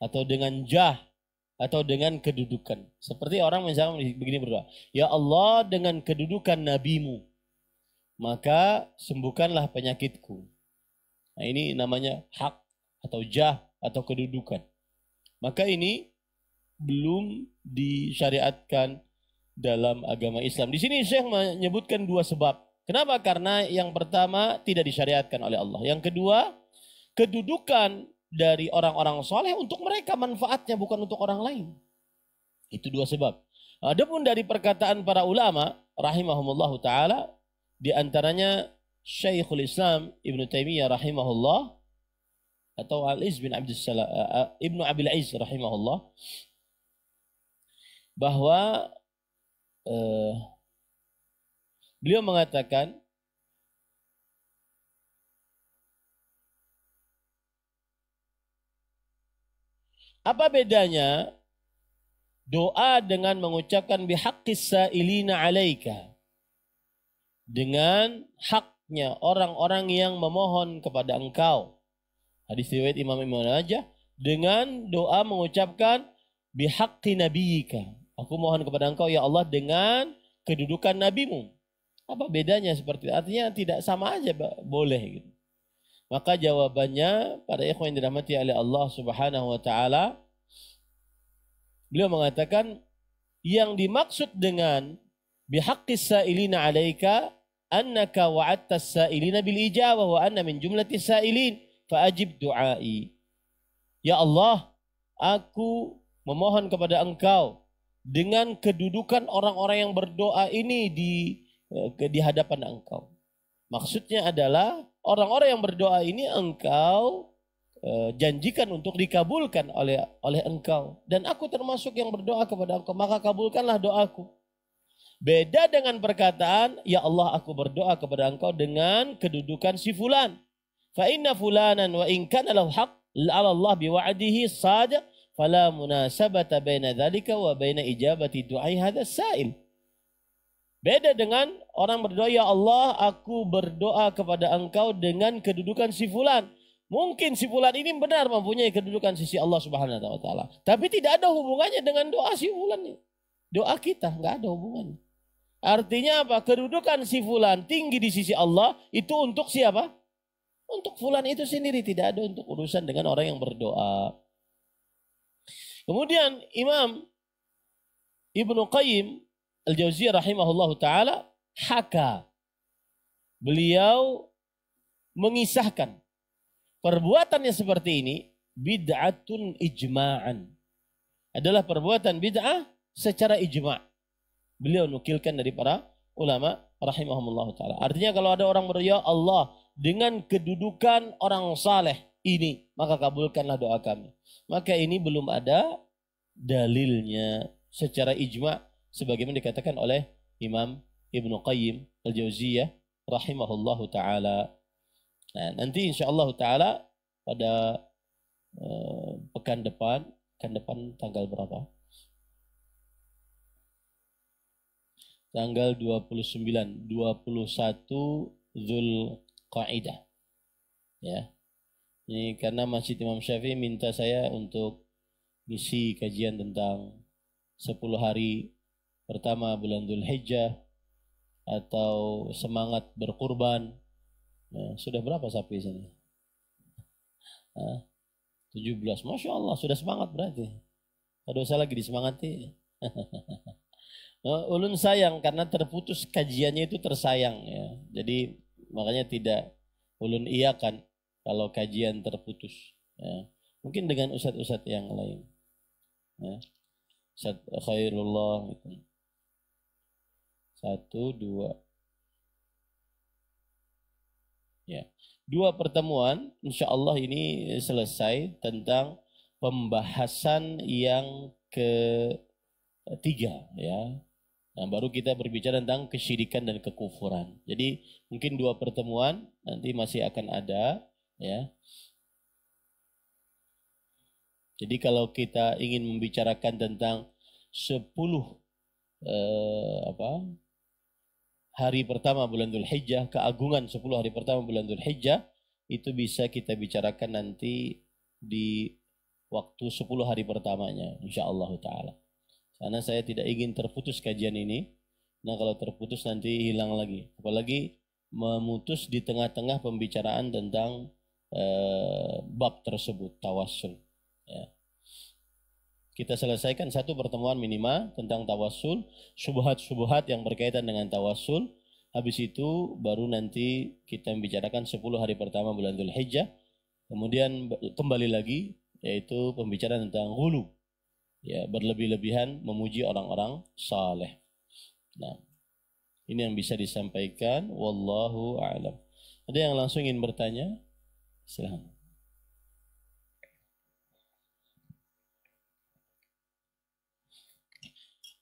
atau dengan jah atau dengan kedudukan. Seperti orang misalnya begini berdoa, ya Allah, dengan kedudukan nabimu maka sembuhkanlah penyakitku. Nah, ini namanya hak atau jah atau kedudukan. Maka ini belum disyariatkan dalam agama Islam. Di sini Syekh menyebutkan dua sebab. Kenapa? Karena yang pertama tidak disyariatkan oleh Allah. Yang kedua, kedudukan dari orang-orang soleh untuk mereka manfaatnya, bukan untuk orang lain. Itu dua sebab. Adapun dari perkataan para ulama rahimahumullahu ta'ala, di antaranya Syekhul Islam Ibnu Taimiyah rahimahullah atau Al-Iz bin Ibnu Abil Iz rahimahullah, bahwa beliau mengatakan apa bedanya doa dengan mengucapkan bihaqqis sa'ilina alaika dengan haknya orang-orang yang memohon kepada engkau. Hadis riwayat Imam Ibnu Majah, dengan doa mengucapkan bihaqqi nabiyika, aku mohon kepada engkau ya Allah dengan kedudukan nabimu. Apa bedanya seperti itu? Artinya tidak sama aja, boleh gitu. Maka jawabannya pada ikhwan yang dirahmati oleh Allah Subhanahu wa taala, beliau mengatakan yang dimaksud dengan bihaqqis sa'ilina 'alaika annaka wa'adta as-sa'ilina bil ijabah wa anna min jumlatis sa'ilin fa ajib du'ai. Ya Allah, aku memohon kepada Engkau dengan kedudukan orang-orang yang berdoa ini di hadapan Engkau. Maksudnya adalah orang-orang yang berdoa ini Engkau janjikan untuk dikabulkan oleh Engkau, dan aku termasuk yang berdoa kepada Engkau, maka kabulkanlah doaku. Beda dengan perkataan, ya Allah aku berdoa kepada Engkau dengan kedudukan si fulan. Fa inna fulanan wa in kana lahu haqq 'ala Allah biwa'dihi sada fala munasabata baina dzalika wa baina ijabati du'ai hadzal sa'il. Beda dengan orang berdoa, ya Allah aku berdoa kepada Engkau dengan kedudukan si fulan. Mungkin si fulan ini benar mempunyai kedudukan sisi Allah Subhanahu wa taala, tapi tidak ada hubungannya dengan doa si fulan ini. Doa kita nggak ada hubungannya. Artinya apa? Kedudukan si fulan tinggi di sisi Allah itu untuk siapa? Untuk fulan itu sendiri, tidak ada untuk urusan dengan orang yang berdoa. Kemudian Imam Ibnu Qayyim Al-Jauziyah rahimahullahu taala haka, beliau mengisahkan perbuatannya seperti ini bid'atun ijma'an, adalah perbuatan bid'ah secara ijma'. Beliau nukilkan dari para ulama rahimahumullah ta'ala. Artinya kalau ada orang berdoa, Allah dengan kedudukan orang saleh ini, maka kabulkanlah doa kami. Maka ini belum ada dalilnya secara ijma' sebagaimana dikatakan oleh Imam Ibnu Qayyim Al-Jauziyah rahimahullah ta'ala. Nah, nanti insyaallah ta'ala pada pekan depan tanggal berapa? Tanggal 21 Zulqa'dah. Ya. Ini karena Masjid Imam Syafi'i minta saya untuk ngisi kajian tentang 10 hari pertama bulan Dzulhijjah atau semangat berkurban. Nah, sudah berapa sapi sini? 17. Masya Allah, sudah semangat berarti. Ada usah lagi disemangati. Ulun sayang karena terputus kajiannya itu tersayang ya. Jadi makanya tidak ulun iakan kalau kajian terputus. Ya. Mungkin dengan ustadz-ustadz yang lain. Ya. Ustadz Khairullah gitu. 1, 2. Ya. 2 pertemuan insya Allah ini selesai tentang pembahasan yang ketiga ya. Nah, baru kita berbicara tentang kesyirikan dan kekufuran. Jadi mungkin 2 pertemuan nanti masih akan ada ya. Jadi kalau kita ingin membicarakan tentang 10 hari pertama bulan Dzulhijjah, keagungan 10 hari pertama bulan Dzulhijjah, itu bisa kita bicarakan nanti di waktu 10 hari pertamanya insyaallah taala. Karena saya tidak ingin terputus kajian ini. Nah kalau terputus nanti hilang lagi. Apalagi memutus di tengah-tengah pembicaraan tentang bab tersebut, tawassul. Ya. Kita selesaikan 1 pertemuan minimal tentang tawassul, syubhat-syubhat yang berkaitan dengan tawassul. Habis itu baru nanti kita membicarakan 10 hari pertama bulan Dzulhijjah. Kemudian kembali lagi yaitu pembicaraan tentang ghulu. Ya, berlebih-lebihan memuji orang-orang saleh. Nah, ini yang bisa disampaikan. Wallahu a'lam. Ada yang langsung ingin bertanya? Silahkan.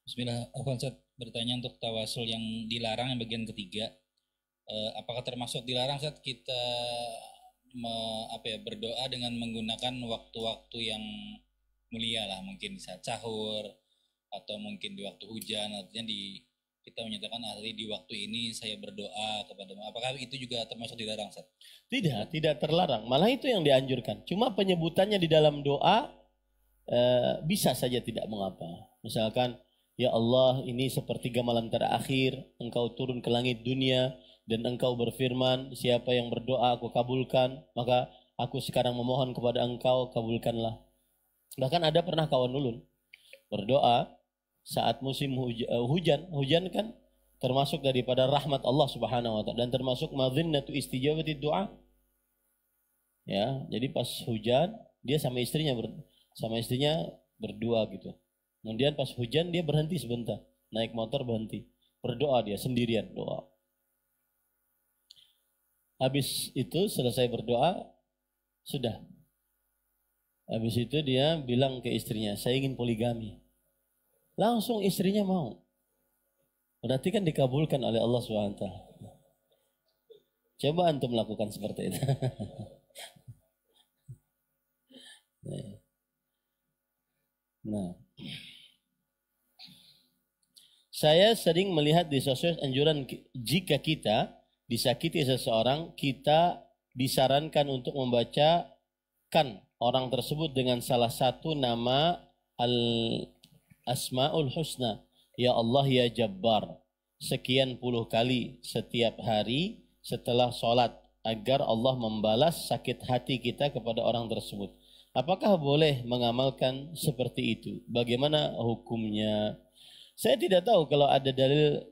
Bismillah, Ustaz bertanya untuk tawasul yang dilarang yang bagian ketiga. Apakah termasuk dilarang saat kita berdoa dengan menggunakan waktu-waktu yang mulia lah, mungkin di saat sahur atau mungkin di waktu hujan, artinya kita menyatakan di waktu ini saya berdoa kepada, apakah itu juga termasuk dilarang Ustaz? Tidak terlarang, malah itu yang dianjurkan. Cuma penyebutannya di dalam doa bisa saja tidak mengapa. Misalkan, ya Allah ini sepertiga malam terakhir, Engkau turun ke langit dunia dan Engkau berfirman, siapa yang berdoa aku kabulkan, maka aku sekarang memohon kepada Engkau, kabulkanlah. Bahkan ada pernah kawan ulun berdoa saat musim hujan kan termasuk daripada rahmat Allah Subhanahu wa taala dan termasuk madhinnatu istijabati doa. Ya, jadi pas hujan dia sama istrinya berdua gitu. Kemudian pas hujan dia berhenti sebentar, naik motor berhenti, berdoa dia sendirian doa. Habis itu selesai berdoa, sudah. Habis itu dia bilang ke istrinya, saya ingin poligami. Langsung istrinya mau. Berarti kan dikabulkan oleh Allah SWT. Coba antum melakukan seperti itu. Nah, saya sering melihat di sosial anjuran jika kita disakiti seseorang, kita disarankan untuk membacakan orang tersebut dengan salah satu nama Al-Asma'ul Husna. Ya Allah ya Jabbar. Sekian puluh kali setiap hari setelah sholat. Agar Allah membalas sakit hati kita kepada orang tersebut. Apakah boleh mengamalkan seperti itu? Bagaimana hukumnya? Saya tidak tahu kalau ada dalil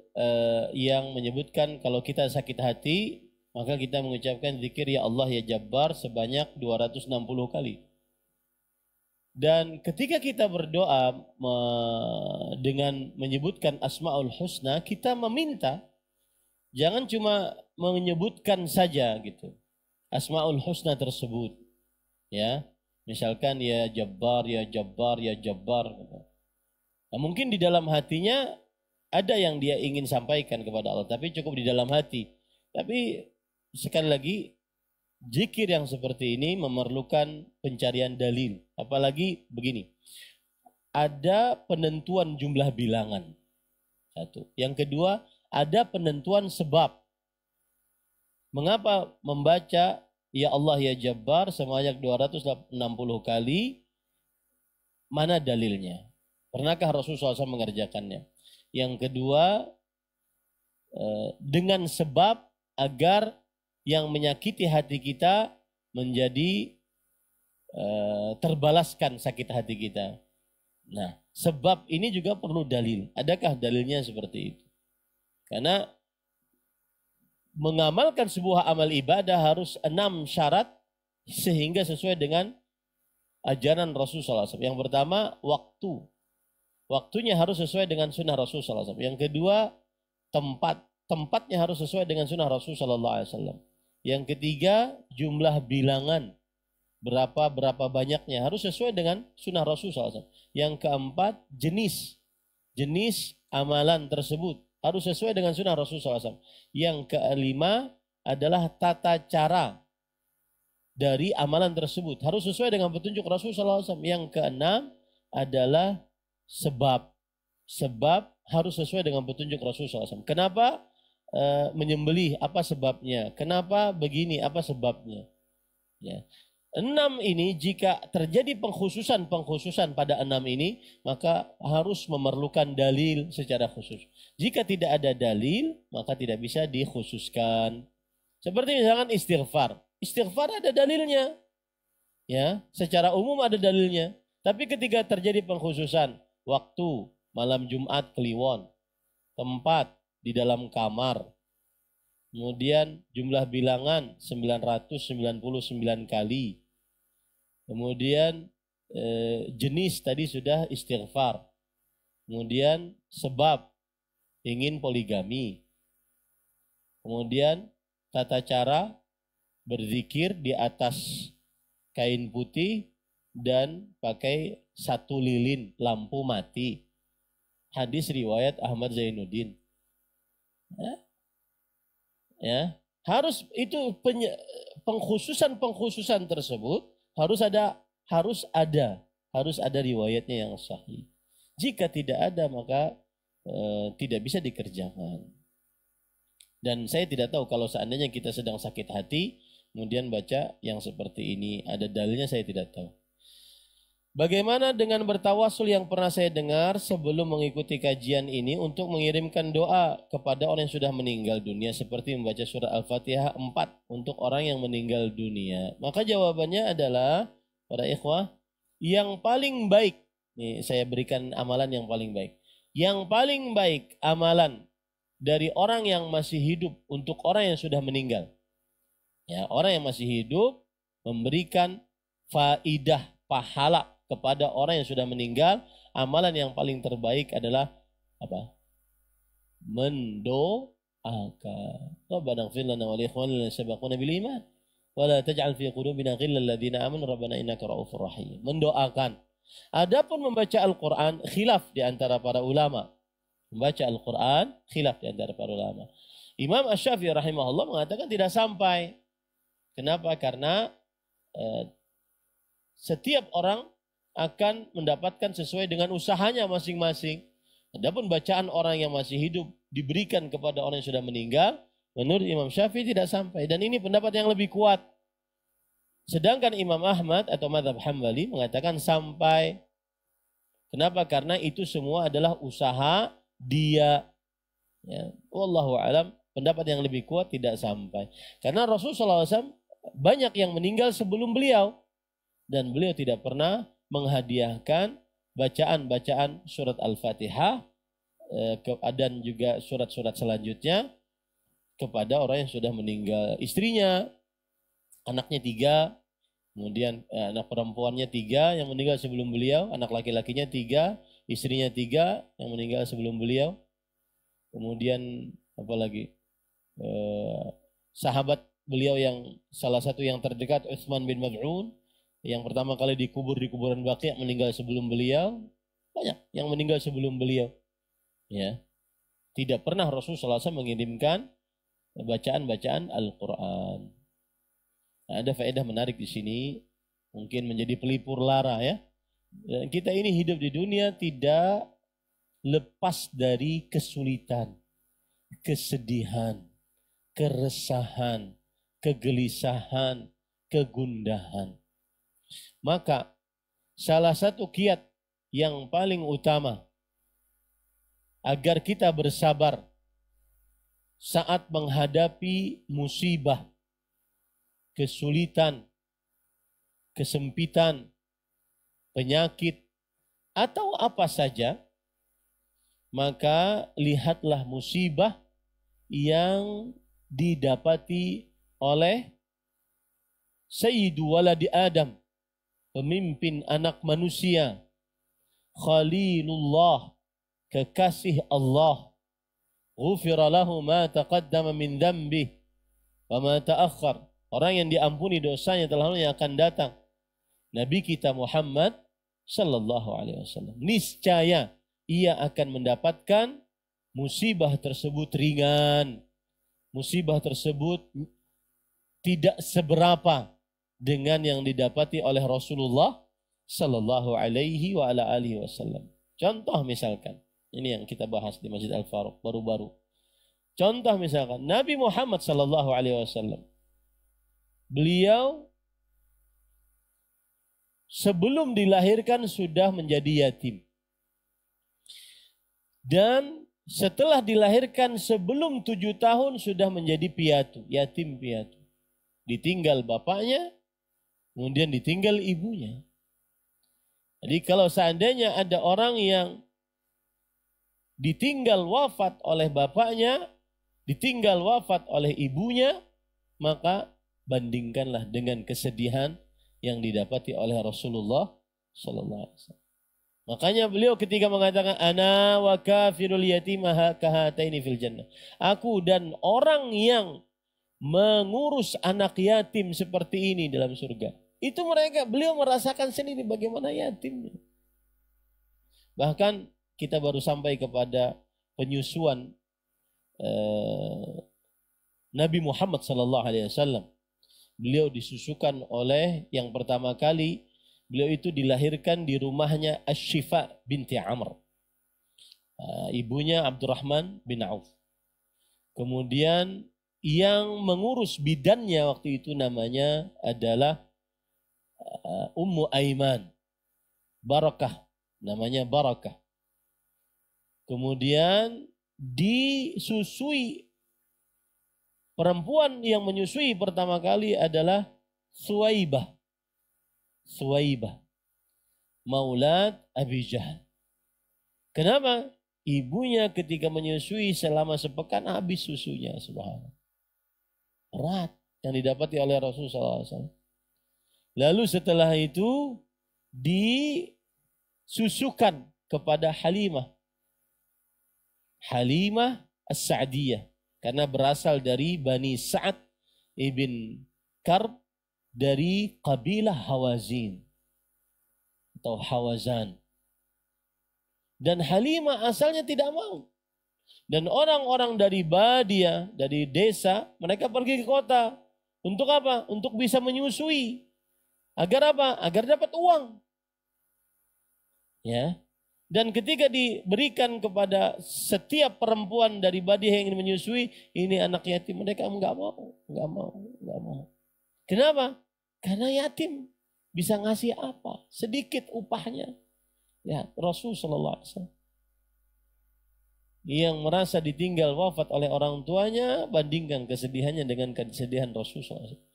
yang menyebutkan kalau kita sakit hati, maka kita mengucapkan zikir ya Allah ya Jabbar sebanyak 260 kali. Dan ketika kita berdoa dengan menyebutkan Asma'ul Husna, kita meminta, jangan cuma menyebutkan saja gitu Asma'ul Husna tersebut. Ya, misalkan ya Jabbar, ya Jabbar, ya Jabbar. Nah, mungkin di dalam hatinya ada yang dia ingin sampaikan kepada Allah, tapi cukup di dalam hati. Tapi sekali lagi, zikir yang seperti ini memerlukan pencarian dalil. Apalagi begini, ada penentuan jumlah bilangan. Satu. Yang kedua, ada penentuan sebab. Mengapa membaca ya Allah ya Jabbar sebanyak 260 kali? Mana dalilnya? Pernahkah Rasulullah SAW mengerjakannya? Yang kedua, dengan sebab agar yang menyakiti hati kita menjadi terbalaskan sakit hati kita. Nah, sebab ini juga perlu dalil. Adakah dalilnya seperti itu? Karena mengamalkan sebuah amal ibadah harus 6 syarat sehingga sesuai dengan ajaran Rasulullah SAW. Yang pertama, waktu. Waktunya harus sesuai dengan sunnah Rasulullah SAW. Yang kedua, tempat. Tempatnya harus sesuai dengan sunnah Rasulullah SAW. Yang ketiga, jumlah bilangan. Berapa banyaknya. Harus sesuai dengan sunnah Rasulullah SAW. Yang keempat, jenis. Jenis amalan tersebut. Harus sesuai dengan sunnah Rasulullah SAW. Yang kelima adalah tata cara dari amalan tersebut. Harus sesuai dengan petunjuk Rasulullah SAW. Yang keenam adalah sebab. Sebab harus sesuai dengan petunjuk Rasulullah SAW. Kenapa menyembelih? Apa sebabnya? Kenapa begini? Apa sebabnya? Ya. 6 ini jika terjadi pengkhususan pada 6 ini, maka harus memerlukan dalil secara khusus. Jika tidak ada dalil, maka tidak bisa dikhususkan. Seperti misalkan istighfar. Istighfar ada dalilnya. Ya, secara umum ada dalilnya. Tapi ketika terjadi pengkhususan, waktu malam Jumat Kliwon, tempat di dalam kamar, kemudian jumlah bilangan 999 kali, kemudian jenis tadi sudah istighfar, kemudian sebab ingin poligami, kemudian tata cara berzikir di atas kain putih dan pakai 1 lilin lampu mati. Hadis riwayat Ahmad Zainuddin. Ya, harus itu pengkhususan tersebut harus ada riwayatnya yang sahih. Jika tidak ada maka tidak bisa dikerjakan. Dan saya tidak tahu kalau seandainya kita sedang sakit hati kemudian baca yang seperti ini, ada dalilnya saya tidak tahu. Bagaimana dengan bertawasul yang pernah saya dengar sebelum mengikuti kajian ini untuk mengirimkan doa kepada orang yang sudah meninggal dunia seperti membaca surah Al-Fatihah 4 untuk orang yang meninggal dunia? Maka jawabannya adalah para ikhwah, yang paling baik, nih saya berikan amalan yang paling baik. Yang paling baik amalan dari orang yang masih hidup untuk orang yang sudah meninggal. Ya, orang yang masih hidup memberikan faidah, pahala kepada orang yang sudah meninggal, amalan yang paling terbaik adalah apa? Mendoakan. Rabbana ighfir lana wa li ikhwanina alladhina sabaquna bil iman wa la taj'al fi qulubina ghillan lil ladzina amanu rabbana innaka ra'ufur rahim. Mendoakan. Adapun membaca Al-Qur'an, khilaf di antara para ulama. Membaca Al-Qur'an, khilaf di antara para ulama. Imam Asy-Syafi'i rahimahullah mengatakan tidak sampai. Kenapa? Karena setiap orang akan mendapatkan sesuai dengan usahanya masing-masing. Adapun bacaan orang yang masih hidup diberikan kepada orang yang sudah meninggal, menurut Imam Syafi'i tidak sampai. Dan ini pendapat yang lebih kuat. Sedangkan Imam Ahmad atau Mazhab Hambali mengatakan sampai. Kenapa? Karena itu semua adalah usaha dia. Ya. Wallahu alam, pendapat yang lebih kuat tidak sampai. Karena Rasulullah SAW banyak yang meninggal sebelum beliau. Dan beliau tidak pernah menghadiahkan bacaan-bacaan surat Al-Fatihah dan juga surat-surat selanjutnya kepada orang yang sudah meninggal. Istrinya, anaknya 3, kemudian anak perempuannya 3 yang meninggal sebelum beliau, anak laki-lakinya 3, istrinya 3 yang meninggal sebelum beliau. Kemudian apa lagi? Sahabat beliau yang salah satu yang terdekat, Utsman bin Maz'un, yang pertama kali dikubur di kuburan Baqi' meninggal sebelum beliau. Banyak yang meninggal sebelum beliau. Ya. Tidak pernah Rasulullah SAW mengirimkan bacaan-bacaan Al-Quran. Nah, ada faedah menarik di sini, mungkin menjadi pelipur lara ya. Kita ini hidup di dunia tidak lepas dari kesulitan, kesedihan, keresahan, kegelisahan, kegundahan. Maka salah satu kiat yang paling utama agar kita bersabar saat menghadapi musibah, kesulitan, kesempitan, penyakit, atau apa saja, maka lihatlah musibah yang didapati oleh Sayyidu waladi Adam, pemimpin anak manusia, Khalilullah, kekasih Allah. Ghufira lahu ma taqaddama min dhanbih wa ma ta'akhkhar. Orang yang diampuni dosanya telah yang akan datang. Nabi kita Muhammad sallallahu alaihi wasallam. Niscaya ia akan mendapatkan musibah tersebut ringan. Musibah tersebut tidak seberapa dengan yang didapati oleh Rasulullah sallallahu alaihi wa ala alihi wasallam. Contoh misalkan, ini yang kita bahas di Masjid Al-Faruq baru-baru. Contoh misalkan Nabi Muhammad sallallahu alaihi wasallam. Beliau sebelum dilahirkan sudah menjadi yatim. Dan setelah dilahirkan sebelum 7 tahun sudah menjadi piatu, yatim piatu. Ditinggal bapaknya, kemudian ditinggal ibunya. Jadi kalau seandainya ada orang yang ditinggal wafat oleh bapaknya, ditinggal wafat oleh ibunya, maka bandingkanlah dengan kesedihan yang didapati oleh Rasulullah sallallahu alaihi wasallam. Makanya beliau ketika mengatakan ana wa kafirul yatimah kahataini fil jannah. Aku dan orang yang mengurus anak yatim seperti ini dalam surga. Itu beliau merasakan sendiri bagaimana yatimnya. Bahkan kita baru sampai kepada penyusuan Nabi Muhammad sallallahu alaihi wasallam. Beliau disusukan oleh yang pertama kali beliau itu dilahirkan di rumahnya Asy-Syifa binti Amr. Ibunya Abdurrahman bin Auf. Kemudian yang mengurus bidannya waktu itu namanya adalah Ummu Aiman. Barakah, namanya Barakah. Kemudian disusui, perempuan yang menyusui pertama kali adalah Suwaibah. Suwaibah, Maulad Abi Jahal. Kenapa? Ibunya ketika menyusui selama sepekan habis susunya, subhanallah. Berat yang didapati oleh Rasulullah SAW. Lalu setelah itu disusukan kepada Halimah. Halimah As-Sa'diyah. Karena berasal dari Bani Sa'ad ibn Karb dari kabilah Hawazin atau Hawazan. Dan Halimah asalnya tidak mau. Dan orang-orang dari Badia, dari desa, mereka pergi ke kota. Untuk apa? Untuk bisa menyusui. Agar apa? Agar dapat uang. Ya. Dan ketika diberikan kepada setiap perempuan dari Badia yang ingin menyusui, ini anak yatim, mereka enggak mau. Kenapa? Karena yatim bisa ngasih apa? Sedikit upahnya. Ya, Rasul sallallahu alaihi wasallam yang merasa ditinggal wafat oleh orang tuanya, bandingkan kesedihannya dengan kesedihan Rasul sallallahu alaihi wasallam.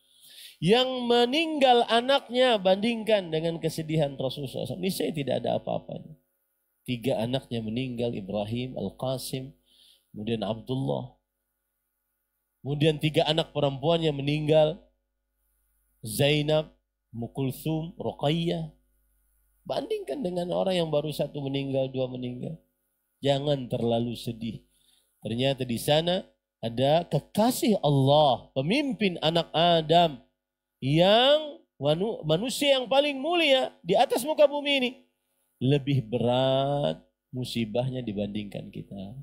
Yang meninggal anaknya, bandingkan dengan kesedihan Rasul sallallahu alaihi wasallam. Niscaya tidak ada apa-apanya. 3 anaknya meninggal, Ibrahim, Al-Qasim, kemudian Abdullah. Kemudian 3 anak perempuannya meninggal, Zainab, Mukulthum, Ruqayyah. Bandingkan dengan orang yang baru 1 meninggal, 2 meninggal. Jangan terlalu sedih. Ternyata di sana ada kekasih Allah, pemimpin anak Adam, yang manusia yang paling mulia di atas muka bumi ini. Lebih berat musibahnya dibandingkan kita.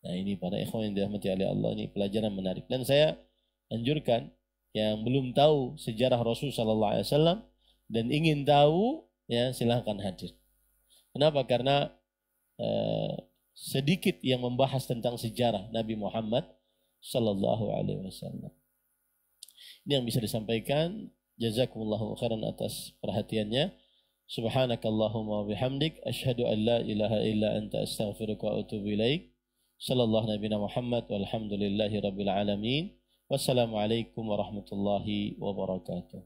Nah ini para ikhwan yang dirahmati oleh Allah, ini pelajaran menarik. Dan saya anjurkan yang belum tahu sejarah Rasul sallallahu alaihi wasallam dan ingin tahu, ya silahkan hadir. Kenapa? Karena sedikit yang membahas tentang sejarah Nabi Muhammad sallallahu alaihi wasallam. Ini yang bisa disampaikan. Jazakumullahu khairan atas perhatiannya. Subhanakallahumma wa bihamdik asyhadu an la ilaha illa anta astaghfiruka wa atubu ilaik. Sallallahu nabiyana Muhammad walhamdulillahi rabbil alamin. Wassalamualaikum warahmatullahi wabarakatuh.